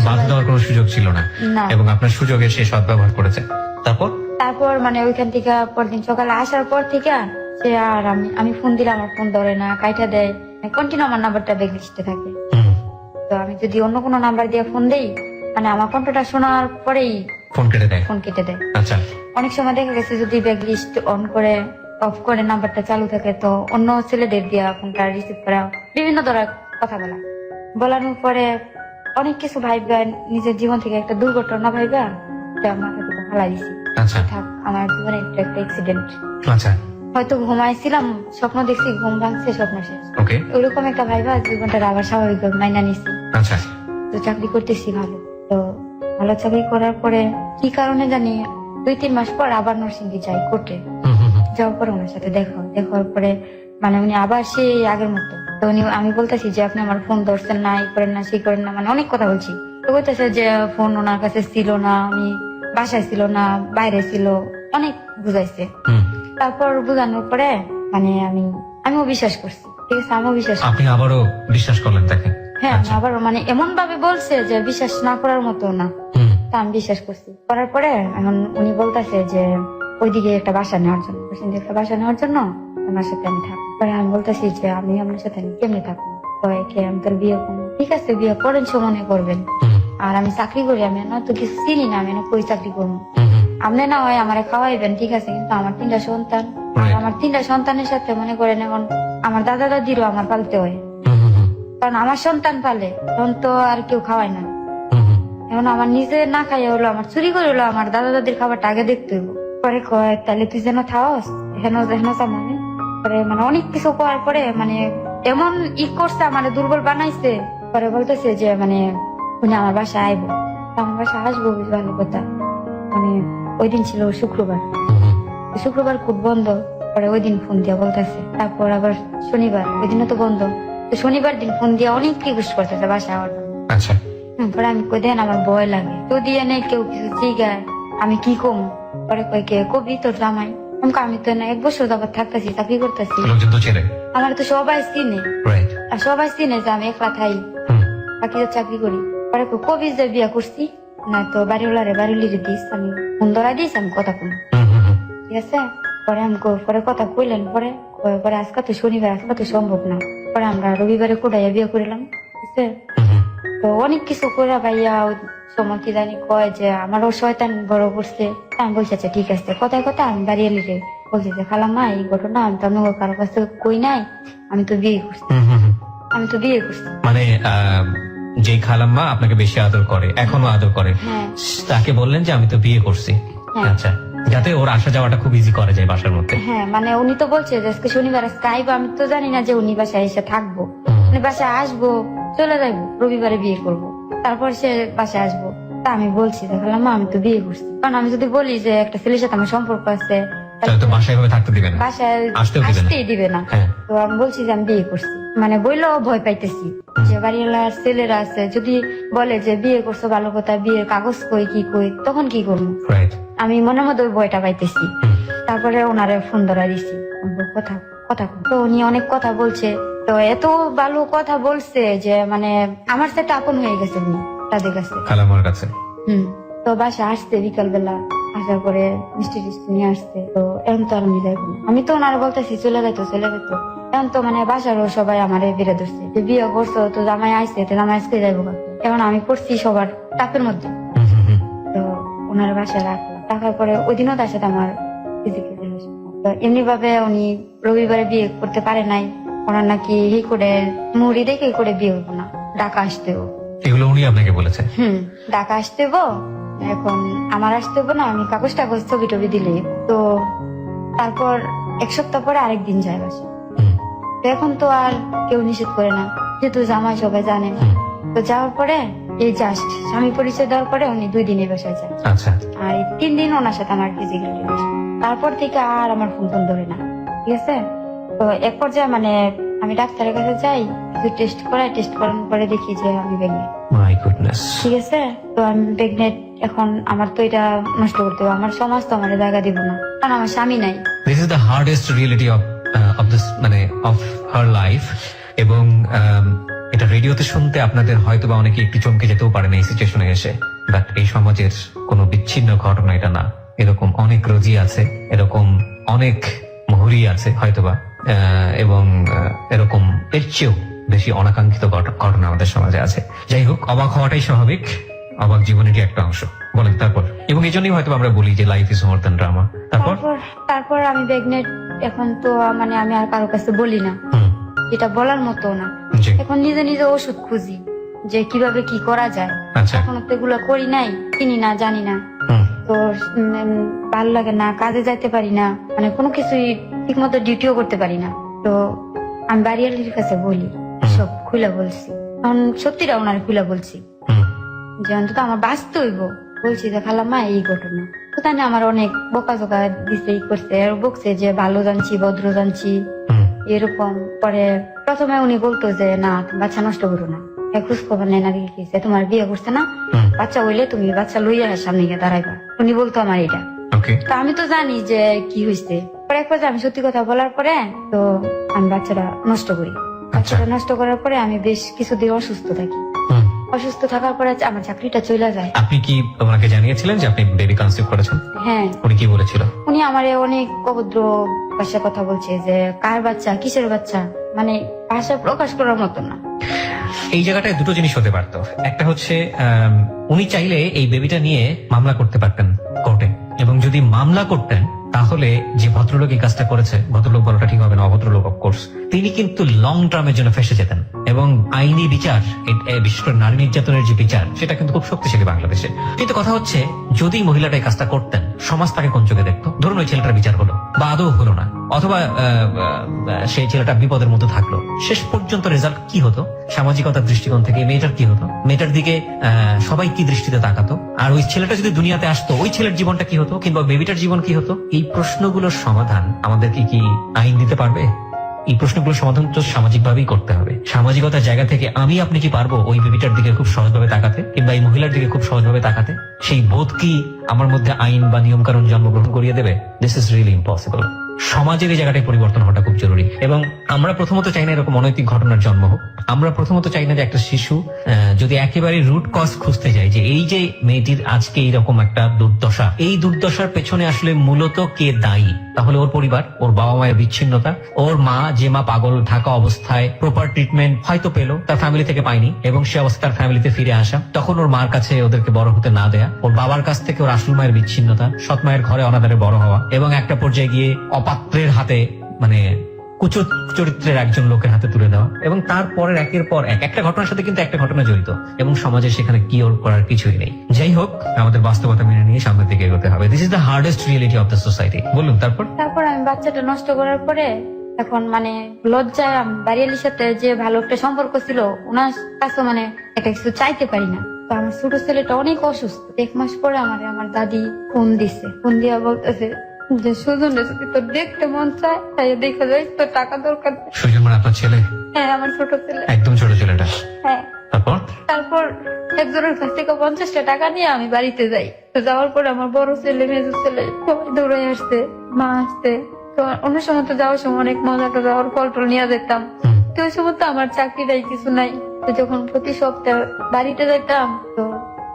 বাধা দেওয়ার কোনো সুযোগ ছিল না, না। এবং আপনার সুযোগে সে সদ্ব্যবহার করেছে। তারপর মানে ওইখান থেকে পরদিন সকালে আসার পর থেকে সে আর আমি ফোন দিলে আমার ফোন ধরে না, কাইটা দেয়, কন্টিনিউ আমার নাম্বারটা ব্যাক লিস্টে থাকে। তো আমি যদি অন্য কোনো নাম্বার দিয়ে ফোন দেই, মানে আমার কণ্ঠটা শোনার পরেই ফোন কেটে দেয়। ফোন কেটে দেয়। আচ্ছা, অনেক সময় দেখা গেছে যদি ব্যাগ লিস্ট অন করে অফ করে নাম্বারটা চালু থাকে তো অন্য ছেলেদের দিয়া ফোনটা রিসিভ করা, বিভিন্ন ধরনের কথা বলানোর পরে অনেক কিছু ভাইবা, নিজের জীবন থেকে একটা দুর্ঘটনা ভাইবা মাথা থেকে ফালাই দিছি। আচ্ছা, থাক, আমার জীবনে একটা অ্যাক্সিডেন্ট। আচ্ছা, হয়তো ঘুমাইছিলাম, স্বপ্ন দেখছি, ঘুম ভাঙছে, স্বপ্ন শেষ, ওকে, ওইরকম একটা ভাইবা জীবনটা আবার স্বাভাবিক মাইনা নিছি। আচ্ছা, তো চাকরি করতেছি ভালো। তো ভালো চাকরি করার পরে কি কারণে জানি 2-3 মাস পর আবার নরসিংদী যাই কোর্টে। যাওয়ার পর ওনার সাথে দেখার পরে মানে উনি আবার সেই আগের মতো। তো উনি, আমি বলতেছি যে আপনি আমার ফোন ধরছেন না, এই করেন না, সেই করেন না, মানে অনেক কথা বলছি। তো বলতেছে যে ফোন ওনার কাছে ছিল না, উনি বাসায় ছিল না, বাইরে ছিল, অনেক বুঝাইছে। তারপর বুঝানোর পরে মানে আমিও বিশ্বাস করছি। ঠিক আছে, আমিও বিশ্বাস করছি। আপনি আবারও বিশ্বাস করলেন তাকে? হ্যাঁ, আমি আবার মানে এমন ভাবে বলছে যে বিশ্বাস না করার মতো না। তা আমি বিশ্বাস করছি। করার পরে এখন উনি বলতেছে যে ওইদিকে একটা বাসা নেওয়ার জন্য, একটা বাসা নেওয়ার জন্য ওনার সাথে আমি থাকবো। পরে আমি বলতেছি যে আমি আপনার সাথে কেমনি থাকবো, আমি তোর বিয়ে করবো। ঠিক আছে, বিয়ে করেন, মনে করবেন। আর আমি চাকরি করি, আমি না তো কিছু চিনি না, আমি না কই চাকরি করবো। আপনি না হয় আমারে খাওয়াইবেন, ঠিক আছে, কিন্তু আমার 3টা সন্তান, আর আমার 3টা সন্তানের সাথে মনে করেন এখন আমার দাদা দাদিরও আমার পালতে হয়, কারণ আমার সন্তান পালে তখন তো আর কেউ খাওয়ায় না। এখন আমার নিজে না খাইয়া হলো, আমার চুরি করে হলো আমার দাদা দাদির খাবারটা আগে দেখতে হইব। পরে কয় তাহলে তুই যেন থাকস হেন মানে পরে মানে অনেক কিছু করার পরে মানে এমন করছে, আমার দুর্বল বানাইছে। পরে বলতেছে যে মানে উনি আমার বাসায় আইবো। আমার বাসায় আসবো, ভালো কথা। মানে ওই দিন ছিল শুক্রবার খুব বন্ধ। পরে ওই দিন ফোন দিয়া বলতেছে, তারপর আবার শনিবার, ওই দিনও তো বন্ধ। তো শনিবার দিন ফোন দিয়া অনেক রিকোয়েস্ট করতেছে বাসায় আওয়ার জন্য। আচ্ছা, পরে আমি কই দেন আমার ভয় লাগে, তো দিয়ে নেই কেউ কিছু জিগায় আমি কি কমু। পরে কই কে কবি তোর জামাই। আমি তো না 1 বছর যাবত থাকতেছি, চাকরি করতেছি, আমার তো সবাই চিনে, আর সবাই চিনে যে আমি একলা থাই, বাকি চাকরি করি। পরে কবি যে বিয়া করছি না, তো বাড়িওয়ালারে বাড়িলিরে দিস, আমি ফোন ধরা দিস, আমি কথা কম, ঠিক আছে। পরে আমি পরে কথা কইলেন, পরে আজকে তো শনিবার, আজকে তো সম্ভব না। পরে আমরা রবিবারে কোটাইয়া বিয়ে করিলাম, ঠিক আছে। তো অনেক কিছু করে ভাইয়া সময় কি জানি কয় যে আমারও শয়তান বড় করছে। আমি বলছি আচ্ছা ঠিক আছে, কথায় কথা আমি বাড়ি এলি রে বলছি যে খালাম্মা এই ঘটনা আমি তো অন্য কারো কাছ থেকে কই নাই, আমি তো বিয়ে করছি। মানে যে খালাম্মা আপনাকে বেশি আদর করে, এখনো আদর করে, তাকে বললেন যে আমি তো বিয়ে করছি। আচ্ছা, যাতে ওর আসা যাওয়াটা খুব ইজি করা যায় বাসার মধ্যে। হ্যাঁ, মানে উনি তো বলছে যে আজকে শনিবার, আজকে আইবো, আমি তো জানি না যে উনি বাসায় এসে থাকবো, উনি বাসায় আসবো, চলে যাইবো, রবিবারে বিয়ে করবো, তারপর সে বাসায় আসবো। তা আমি বলছি যে খালাম্মা আমি তো বিয়ে করছি, কারণ আমি যদি বলি যে একটা ছেলের সাথে আমার সম্পর্ক আছে তাহলে তো বাসায় থাকতে দিবে না, বাসায় আসতেই দিবে না। তো আমি বলছি যে আমি বিয়ে করছি, মানে বললেও ভয় পাইতেছি যে বাড়িওয়ালার ছেলেরা আছে, যদি বলে যে বিয়ে করছো ভালো কথা, বিয়ের কাগজ কই কি কই, তখন কি করবো, আমি মনের মধ্যে ওই ভয়টা পাইতেছি। তারপরে ওনারে ফোন ধরা দিছি, কথা তো উনি অনেক কথা বলছে, তো এত ভালো কথা বলছে যে মানে আমার সাথে আপন হয়ে গেছে উনি তাদের কাছে, খালাম্মার কাছে। তো বাসা আসছে বিকাল বেলা, আসার পরে মিষ্টি টিষ্টি নিয়ে আসছে। তো এখন তো আমি যাইবো না, আমি তো ওনারা বলতেছি চলে যাইতো। এখন তো মানে বাসারও সবাই আমার বিরে ধরছে যে বিয়ে করছো, তো জামাই আইসে, তো জামাই আজকে যাইবো। এখন আমি পড়ছি সবার টাপের মধ্যে। তো ওনার বাসায় রাখার পরে ওই দিনও তার সাথে আমার ফিজিক্যাল রিলেশন। তো এমনি ভাবে উনি রবিবারে বিয়ে করতে পারে নাই, ওনার নাকি এই করে মুড়ি দেখে করে বিয়ে হইব না, ঢাকা আসতেও। এগুলো উনি আপনাকে বলেছে? ঢাকা আসতেব, এখন আমার আসতেব না, আমি কাগজ ছবি টবি দিলে। তো তারপর 1 সপ্তাহ পরে আরেকদিন যায় বাসা। তো এখন তো আর কেউ নিষেধ করে না, যেহেতু জামাই সবাই জানে। তো যাওয়ার পরে এই জাস্ট স্বামী পরিচয় দেওয়ার পরে উনি 2 দিনে বাসায় যায়। আর এই 3 দিন ওনার সাথে আমার ফিজিক্যাল রিলেশন। তারপর থেকে আর আমার ফোন ধরে না, ঠিক আছে। তো এক পর্যায়ে মানে আমি ডাক্তারের কাছে যাই, কিছু টেস্ট করানোর পরে দেখি যে আমি প্রেগনেন্ট। My goodness. ঠিক আছে, তো আমি প্রেগনেন্ট। এখন আমার তো এটা নষ্ট করতে হবে, আমার সমাজ তো আমার জায়গা দিব না, কারণ আমার স্বামী নাই। This is the hardest reality of this মানে অফ হার লাইফ। এবং এটা রেডিওতে শুনতে আপনাদের হয়তো বা অনেকে একটু চমকে যেতেও পারেন এই সিচুয়েশনে এসে, বাট এই সমাজের কোনো বিচ্ছিন্ন ঘটনা এটা না। এরকম অনেক রোগী আছে, এরকম অনেক মহুরি আছে হয়তোবা, এবং এরকম এর চেয়েও বেশি অনাকাঙ্ক্ষিত ঘটনা আমাদের সমাজে আছে। যাই হোক, অবাক হওয়াটাই স্বাভাবিক। অবাক জীবনেরই একটা অংশ। বলেন তারপর। এবং এই জন্যই হয়তো আমরা বলি যে life is more than drama. তারপর তারপর আমি প্রেগনেন্ট। এখন তো মানে আমি আর কারো কাছে বলি না, এটা বলার মতো না। জি। এখন নিজে নিজে ওষুধ খুঁজি যে কিভাবে কি করা যায়। আচ্ছা। এখনো তো এগুলো করি নাই, চিনি না, জানি না। তো ভালো লাগে না, কাজে যাইতে পারি না, মানে কোনো কিছুই ঠিক মতো ডিউটিও করতে পারি না। তো আমি বাড়িওয়ালির কাছে বলি, সব খুলে বলছি। এখন সত্যিটা ওনার খুলে বলছি যে অন্তত আমার বাঁচতে হইব। বলছি যে খালাম্মা এই ঘটনা, তো তাই না আমার অনেক বোকাজোকা দিছে, ই করছে, আর বকছে যে ভালো জানছি, ভদ্র জানছি, এরকম। পরে প্রথমে উনি বলতো যে না তুমি বাচ্চা নষ্ট করো না, খোঁজ খবর নেয় না, দেখে তোমার বিয়ে করছে না, বাচ্চা হইলে তুমি বাচ্চা লইয়া সামনে গিয়ে দাঁড়াইবা। উনি বলতো আমার এটা। তো আমি তো জানি যে কি হয়েছে। পরে এক পর্যায়ে আমি সত্যি কথা বলার পরে তো আমি বাচ্চাটা নষ্ট করি। বাচ্চাটা নষ্ট করার পরে আমি বেশ কিছুদিন অসুস্থ থাকি। অসুস্থ থাকার পরে আমার চাকরিটা চলে যায়। আপনি কি ওনাকে জানিয়েছিলেন যে আপনি বেবি কনসিভ করেছেন? হ্যাঁ। উনি কি বলেছিল? উনি আমারে অনেক অভদ্র ভাষায় কথা বলছে যে কার বাচ্চা, কিসের বাচ্চা, মানে ভাষা প্রকাশ করার মতো না। এই জায়গাটায় দুটো জিনিস হতে পারতো। একটা হচ্ছে উনি চাইলে এই বেবিটা নিয়ে মামলা করতে পারতেন কোর্টে, এবং যদি মামলা করতেন তাহলে যে ভদ্রলোক এই কাজটা করেছে, ভদ্রলোক বলাটা ঠিক হবে না, অভদ্রলোক অফকোর্স, তিনি কিন্তু লং টার্মের জন্য ফেসে যেতেন। এবং আইনি বিচার, বিশেষ করে নারী নির্যাতনের যে বিচার, সেটা কিন্তু খুব শক্তিশালী বাংলাদেশে। কিন্তু কথা হচ্ছে যদি মহিলাটা এই কাজটা করতেন, সমাজ তাকে কোন চোখে দেখতো? ধরুন ওই ছেলেটার বিচার হলো বা আদৌ হলো না, অথবা সেই ছেলেটা বিপদের মধ্যে থাকলো, শেষ পর্যন্ত রেজাল্ট কি হতো? সামাজিকতার দৃষ্টিকোণ থেকে মেয়েটার কি হতো? মেয়েটার দিকে সবাই কি দৃষ্টিতে তাকাতো? আর ওই ছেলেটা যদি দুনিয়াতে আসতো, ওই ছেলের জীবনটা কি হতো, কিংবা বেবিটার জীবন কি হতো? এই প্রশ্নগুলোর সমাধান আমাদেরকে কি আইন দিতে পারবে? এই প্রশ্নগুলোর সমাধান তো সামাজিক ভাবেই করতে হবে। সামাজিকতার জায়গা থেকে আমি আপনি কি পারবো ওই বেবিটার দিকে খুব সহজভাবে তাকাতে, কিংবা এই মহিলার দিকে খুব সহজভাবে তাকাতে? সেই বোধ কি আমার মধ্যে আইন বা নিয়ম কানুন জন্মগ্রহণ করিয়ে দেবে? This is really impossible. সমাজের এই জায়গাটায় পরিবর্তন হওয়াটা খুব জরুরি। এবং আমরা প্রথমত চাই না এরকম অনৈতিক ঘটনার জন্ম হোক। আমরা প্রথমত চাই না যে একটা শিশু যদি একেবারে রুট কজ খুঁজতে যায় যে এই যে মেয়েটির আজকে এইরকম একটা দুর্দশা, এই দুর্দশার পেছনে আসলে মূলত কে দায়ী, তাহলে ওর পরিবার, ওর বাবা মায়ের বিচ্ছিন্নতা, ওর মা, যে মা পাগল থাকা অবস্থায় প্রপার ট্রিটমেন্ট হয়তো পেলো, তার ফ্যামিলি থেকে পায়নি, এবং সে অবস্থা তার ফ্যামিলিতে ফিরে আসা, তখন ওর মার কাছে ওদেরকে বড় হতে না দেয়া, ওর বাবার কাছ থেকে ওর আসল মায়ের বিচ্ছিন্নতা, সৎ মায়ের ঘরে অনাদারে বড় হওয়া, এবং একটা পর্যায়ে গিয়ে অপাত্রের হাতে, মানে কুচুর চরিত্রের একজন লোকের হাতে তুলে দেওয়া, এবং তারপরের একের পর একটা ঘটনার সাথে কিন্তু একটা ঘটনা জড়িত, এবং সমাজে সেখানে কি ওর করার কিছুই নেই। যাই হোক, আমাদের বাস্তবতা মেনে নিয়ে সামনের দিকে এগোতে হবে। This is the hardest reality of the society. বলুন তারপর। তারপর আমি বাচ্চাটা নষ্ট করার পরে এখন মানে লজ্জায় বাড়িয়ালির সাথে যে ভালো একটা সম্পর্ক ছিল, ওনার কাছে মানে একটা কিছু চাইতে পারি না। তো আমার ছোট ছেলেটা অনেক অসুস্থ। 1 মাস পরে আমার দাদি ফোন দিছে। ফোন দিয়া বলতেছে যে সুজন যদি তোর দেখতে মন চায় তাই দেখে যাই, তোর টাকা দরকার। সুজন মানে আপনার ছেলে? হ্যাঁ, আমার ছোট ছেলে। একদম ছোট ছেলেটা? হ্যাঁ। তারপর একজনের কাছ থেকে 50টা টাকা নিয়ে আমি বাড়িতে যাই। তো যাওয়ার পরে আমার বড় ছেলে, মেজো ছেলে সবাই দৌড়ে আসছে, মা আসছে। তো অন্য সময় তো যাওয়ার সময় অনেক মজা করে যাওয়ার ফল টল নিয়ে যেতাম। তো ওই সময় তো আমার চাকরিটাই কিছু নাই। তো যখন প্রতি সপ্তাহে বাড়িতে যেতাম, তো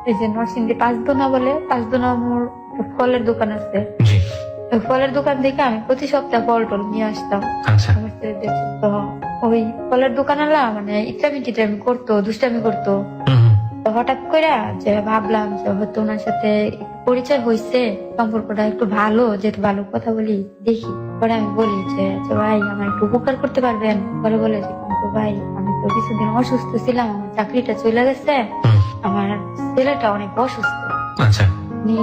এই যে নরসিংদী 5 দোনা বলে, 5 দোনা মোর ফলের দোকান আছে, ফলের দোকান থেকে আমি প্রতি সপ্তাহে ফল টল নিয়ে আসতাম। তো ওই ফলের দোকানওয়ালা মানে ইচ্ছামি টিটামি করতো, দুষ্টামি করতো। তো হঠাৎ করে যে ভাবলাম যে হয়তো ওনার সাথে পরিচয় হয়েছে, সম্পর্কটা একটু ভালো, যেহেতু ভালো কথা বলি, দেখি। পরে আমি বলি যে ভাই আমার একটু উপকার করতে পারবেন? পরে বলে যে ভাই আমি তো কিছুদিন অসুস্থ ছিলাম, আমার চাকরিটা চলে গেছে, আমার ছেলেটা অনেক অসুস্থ, আপনি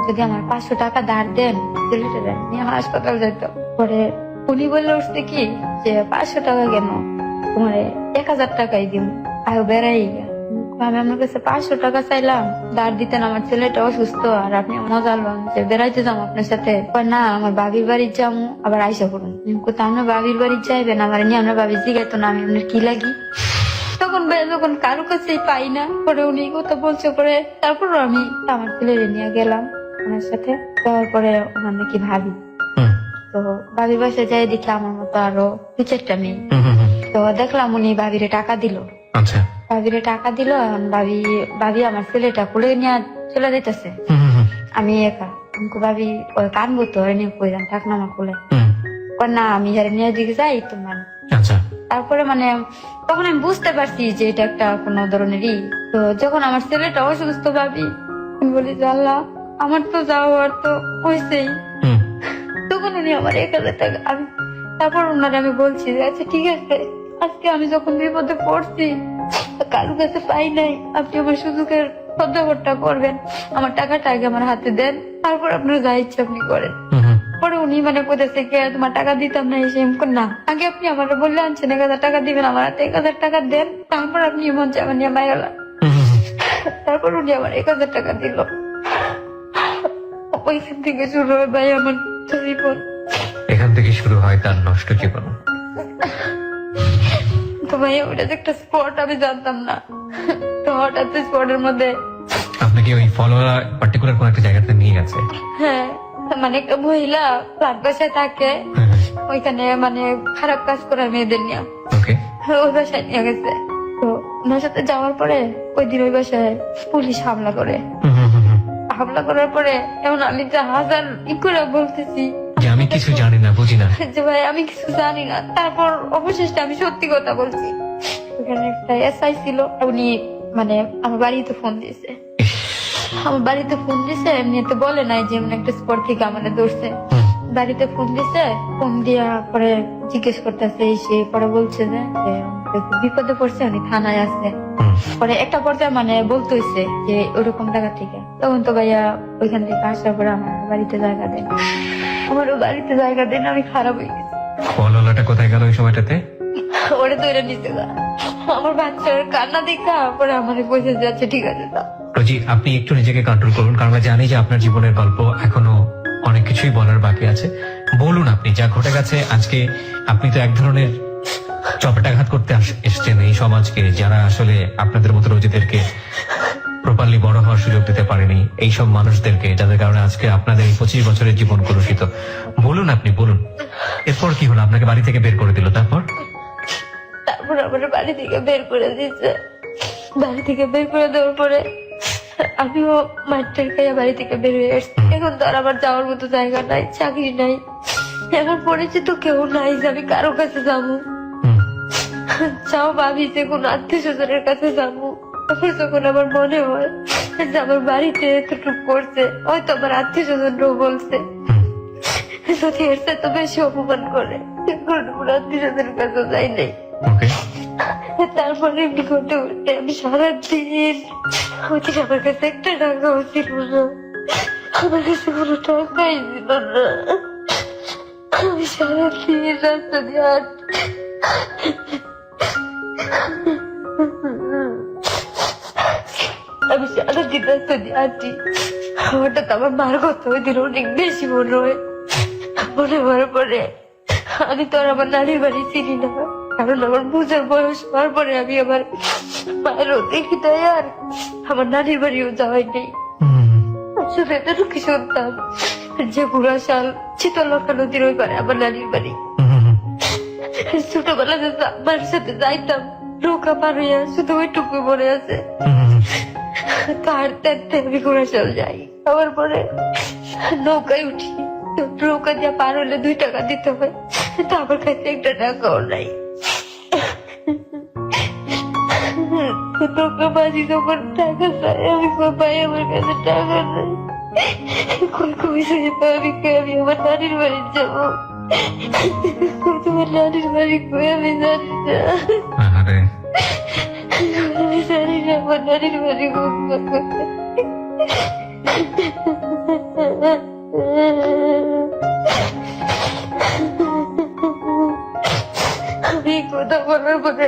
যদি আমার 500 টাকা ধার দেন, ছেলেটা নিয়ে হাসপাতাল যেত। পরে উনি বললে উঠছে কি যে 500 টাকা কেন, তোমার 1000 টাকাই দিব, আয়ো বেড়াই। আমি আপনার কাছে 500 টাকা চাইলাম, ধার দিতেন, আমার ছেলেটা অসুস্থ, আর আপনি মজা আলবাম যে বেড়াইতে যাবো আপনার সাথে। না, আমার বাবির বাড়ি যাবো, আবার আইসা করুন। আপনার বাবির বাড়ি যাইবেন, আমার নিয়ে আপনার বাবির জিগাইতো না আমি আপনার কি লাগি। তখন যখন কারো কাছেই পাই না, পরে উনি কথা বলছে। পরে তারপর আমি আমার ছেলেরে নিয়ে গেলাম ওনার সাথে। তারপরে ওনার নাকি ভাবি, তো ভাবির বাসায় যাই দেখি আমার মতো আরো 2-4টা মেয়ে। তো দেখলাম উনি ভাবিরে টাকা দিল। ভাবিরে টাকা দিল, এখন ভাবি আমার ছেলেটা কোলে নিয়ে চলে যেতেছে। আমি একা, ভাবি কানবো তো, নিয়ে কই যান, থাক না আমার কোলে। না, আমি যারা নিয়ে দিকে যাই তোমার। তারপরে মানে তখন আমি বুঝতে পারছি যে এটা একটা কোনো ধরনেরই। তো যখন আমার ছেলেটা অসুস্থ ভাবি, আমি বলি যে আল্লাহ আমার তো যাওয়ার তো হয়েছেই। হুম। তখন উনি আমার 1,000 টাকা আমি তারপর ওনারে আমি বলছি যে আচ্ছা ঠিক আছে, আজকে আমি যখন বিপদে পড়ছি কারো কাছে পাই নাই, আপনি আমার সুযোগের সদ্ব্যবহারটা করবেন, আমার টাকাটা আগে আমার হাতে দেন, তারপর আপনার যা ইচ্ছা আপনি করেন। হুম, হুম, পরে উনি মানে কোথাছে কে তোমার টাকা দিতাম না এসে এমন করে, না আগে আপনি আমার বললে আনছেন 1,000 টাকা দিবেন, আমার হাতে 1,000 টাকা দেন, তারপর আপনি মন চাবেন নিয়ে বাইরে। হুম, হুম, হুম। তারপর উনি আমার 1,000 টাকা দিল। ওইখান থেকে শুরু হয় ভাই আমার জীবন। এখান থেকে শুরু হয় তার নষ্ট জীবন। তো ভাই ওটা যে একটা স্পট আমি জানতাম না, তো হঠাৎ স্পটের মধ্যে আপনাকে ওই ফলোয়ার পার্টিকুলার কোন একটা জায়গাতে নিয়ে গেছে? হ্যাঁ মানে একটা মহিলা ফ্ল্যাট বাসায় থাকে, ওইখানে মানে খারাপ কাজ করে মেয়েদের নিয়ে ওকে। ওই বাসায় নিয়ে গেছে। তো ওনার সাথে যাওয়ার পরে ওই দিন ওই বাসায় পুলিশ হামলা করে। হামলা করার পরে এমন আমি যে হাজার করে বলতেছি যে আমি কিছু জানি না, বুঝি না। যে ভাই আমি কিছু জানি না, তারপর অবশেষে আমি সত্যি কথা বলছি। ওখানে একটা এসআই ছিল, উনি মানে আমার বাড়িতে ফোন দিয়েছে। আমার বাড়িতে ফোন দিছে, এমনিতে বলে নাই যে এমন একটা স্পট থেকে আমাদের ধরছে। বাড়িতে ফোন দিছে, ফোন দিয়া পরে জিজ্ঞেস করতেছে, এসে পরে বলছে যে খুব বিপদে পড়ছে, উনি থানায় আছে। পরে একটা পর্যায়ে মানে বলতে হয়েছে যে ওরকম জায়গা থেকে, তখন তো ভাইয়া ওইখান থেকে আসার পরে আমার বাড়িতে জায়গা দেন, আমারও বাড়িতে জায়গা দেন। আমি খারাপ হয়ে গেছি। ফলোয়ারটা কোথায় গেল ওই সময়টাতে? ওরে ধরে নিতে গা আমার বাচ্চার কান্না দেখা পরে আমার পয়সা যাচ্ছে, ঠিক আছে তা রোজি, আপনি একটু নিজেকে কন্ট্রোল করুন, কারণ আমরা জানি যে আপনার জীবনের গল্প এখনো অনেক কিছুই বলার বাকি আছে। বলুন আপনি যা ঘটে গেছে আজকে। আপনি তো এক ধরনের চপেটাঘাত করতে এসছেন এই সমাজকে, যারা আসলে আপনাদের মতো রোজিদেরকে প্রপারলি বড় হওয়ার সুযোগ দিতে পারেনি, এইসব মানুষদেরকে, যাদের কারণে আজকে আপনাদের এই 25 বছরের জীবন কলুষিত। বলুন আপনি বলুন, এরপর কি হলো? আপনাকে বাড়ি থেকে বের করে দিল, তারপর? তারপর আমার বাড়ি থেকে বের করে দিচ্ছে। বাড়ি থেকে বের করে দেওয়ার পরে আমিও মাঠের খাইয়া বাড়ি থেকে বের হয়ে আসছি। এখন তো আর আমার যাওয়ার মতো জায়গা নাই, চাকরি নাই, এখন পরিচিত কেউ নাই যে আমি কারো কাছে যাবো। চাও ভাবি যে কোনো আত্মীয় স্বজনের কাছে যাবো, তারপর যখন আমার মনে হয় যে আমার বাড়িতে এতটুকু করছে, হয়তো আমার আত্মীয় স্বজনরাও বলছে যদি এর সাথে বেশি অপমান করে, কোনো আত্মীয় স্বজনের কাছে যাই নাই। তারপরে এমনি করতে করতে আমি সারাদিন ওদিকে আমার কাছে একটা টাকাও ছিল না, আমার কাছে কোনো টাকাই ছিল না। আমি সারাদিন রাস্তা দিয়ে আমি সারাদিন রাস্তা দিয়ে আছি। হঠাৎ আমার মার কথা ওই দিন অনেক বেশি মনে হয়। মনে হওয়ার পরে আমি তো আর আমার নানির বাড়ি চিনি না, কারণ আমার বুঝার বয়স হওয়ার পরে আমি আমার মায়েরও দেখি তাই আর আমার নানির বাড়িও যাওয়াই নেই। আসলে এতটুকু শুনতাম যে বুড়াশাল শীতলক্ষা নদীর ওই পারে আমার নানির বাড়ি। ছোটবেলা আমার সাথে যাইতাম নৌকা পার হইয়া, শুধু ওইটুকু মনে আছে। তো হাঁটতে হাঁটতে আমি ঘোড়াশাল যাই, আবার পরে নৌকায় উঠি, নৌকা দিয়ে পার হলে 2 টাকা দিতে হয়, তো আমার কাছে একটা টাকাও নাই। নৌকা বাজি যখন টাকা চাই, আমি ভাই আমার কাছে টাকা নাই, আমি আমার নানির বাড়ি যাবো। তোমার নানির বাড়ি কই আমি জানি না, আমি জানি না আমার নানির বাড়ি কোথায়। আমি কথা বলার পরে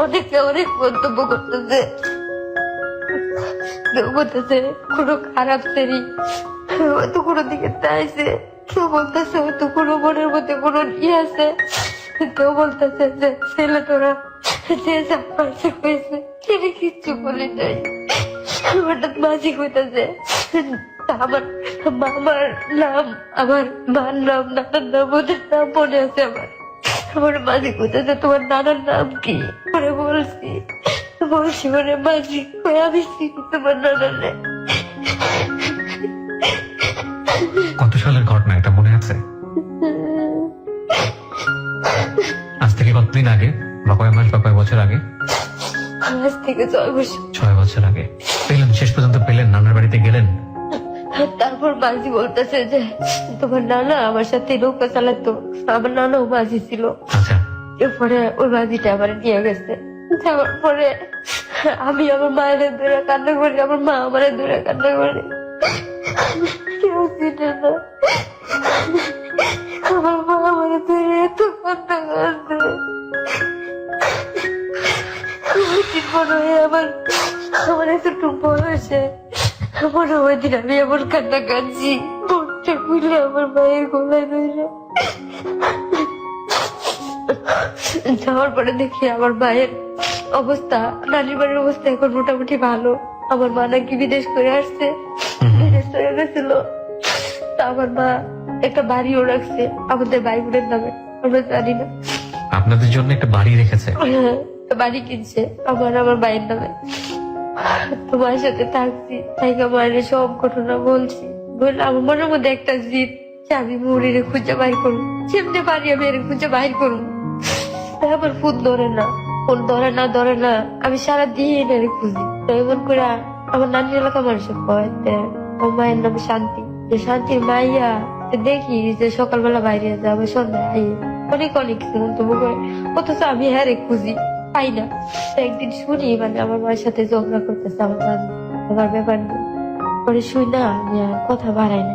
অনেকে অনেক মন্তব্য করতেছে, কেউ বলতেছে কোনো খারাপ শ্রেণী, হয়তো কোনো দিকে চাইছে, কেউ বলতেছে হয়তো কোনো মনের মধ্যে কোনো ইয়ে আছে, কেউ বলতেছে যে ছেলে তোরা যে যা পারছে হয়েছে, ছেলে কিচ্ছু বলি নাই। হঠাৎ মাঝি হইতেছে আমার মামার নাম, আমার মার নাম, নানার নাম, ওদের নাম মনে আছে আমার। আমার মাঝি কোথাছে তোমার নানার নাম কি? পরে বলছি মানে মাঝি আমি চিনি তোমার নানার। কত সালের ঘটনা এটা মনে আছে? আজ থেকে কতদিন আগে, বা কয় মাস বা কয় বছর আগে? আজ থেকে 6 বছর। 6 বছর আগে পেলেন, শেষ পর্যন্ত পেলেন, নানার বাড়িতে গেলেন? তারপর মাঝি বলতেছে যে তোমার নানা আমার সাথে নৌকা চালাতো, আমার নানাও মাঝি ছিল। আচ্ছা, এরপরে ওই মাঝিটা আমার নিয়ে গেছে। যাওয়ার পরে আমি আমার মায়ের দূরে কান্না করি, আমার মা আমার দূরে কান্না করে, কেউ চিনে না। আমার মা আমার দূরে এত কান্না করছে। মনে হয় আমার এতটুকু বয়সে মনে হয় দিন আমি এমন কান্না কাঁদছি, মনটা খুলে আমার মায়ের গলায় ধরে। যাওয়ার পরে দেখি আমার মায়ের অবস্থা, নানির বাড়ির অবস্থা এখন মোটামুটি ভালো। আমার মা নাকি বিদেশ করে আসছে, বিদেশ করে গেছিল। তা আমার মা একটা বাড়িও রাখছে আমাদের ভাই বোনের নামে, আমরা জানি না। আপনাদের জন্য একটা বাড়ি রেখেছে? একটা বাড়ি কিনছে আমার ভাইয়ের নামে। তোমার সাথে থাকছি, তাই মায়ের সব ঘটনা বলছি। বললে আমার মনের মধ্যে একটা জিদ যে আমি মুড়িরে খুঁজে বাইর করবো, যেমনি পারি আমি এর খুঁজে বাইর করবো। আমার ফোন ধরে না, ফোন ধরে না, আমি সারাদিন এর খুঁজি। তো এমন করে আমার নানির এলাকা মানুষ কয় আমার মায়ের নাম শান্তি, যে শান্তির মাইয়া দেখি যে সকালবেলা বাইরে যাবে, সন্ধ্যায় আই অনেক কিছু মন্তব্য করে, অথচ আমি হ্যাঁ রে খুঁজি পাই না। তো একদিন শুনি মানে আমার মায়ের সাথে ঝগড়া করতেছে আমার ব্যাপার নিয়ে, পরে শুই না আমি আর কথা বাড়াই না।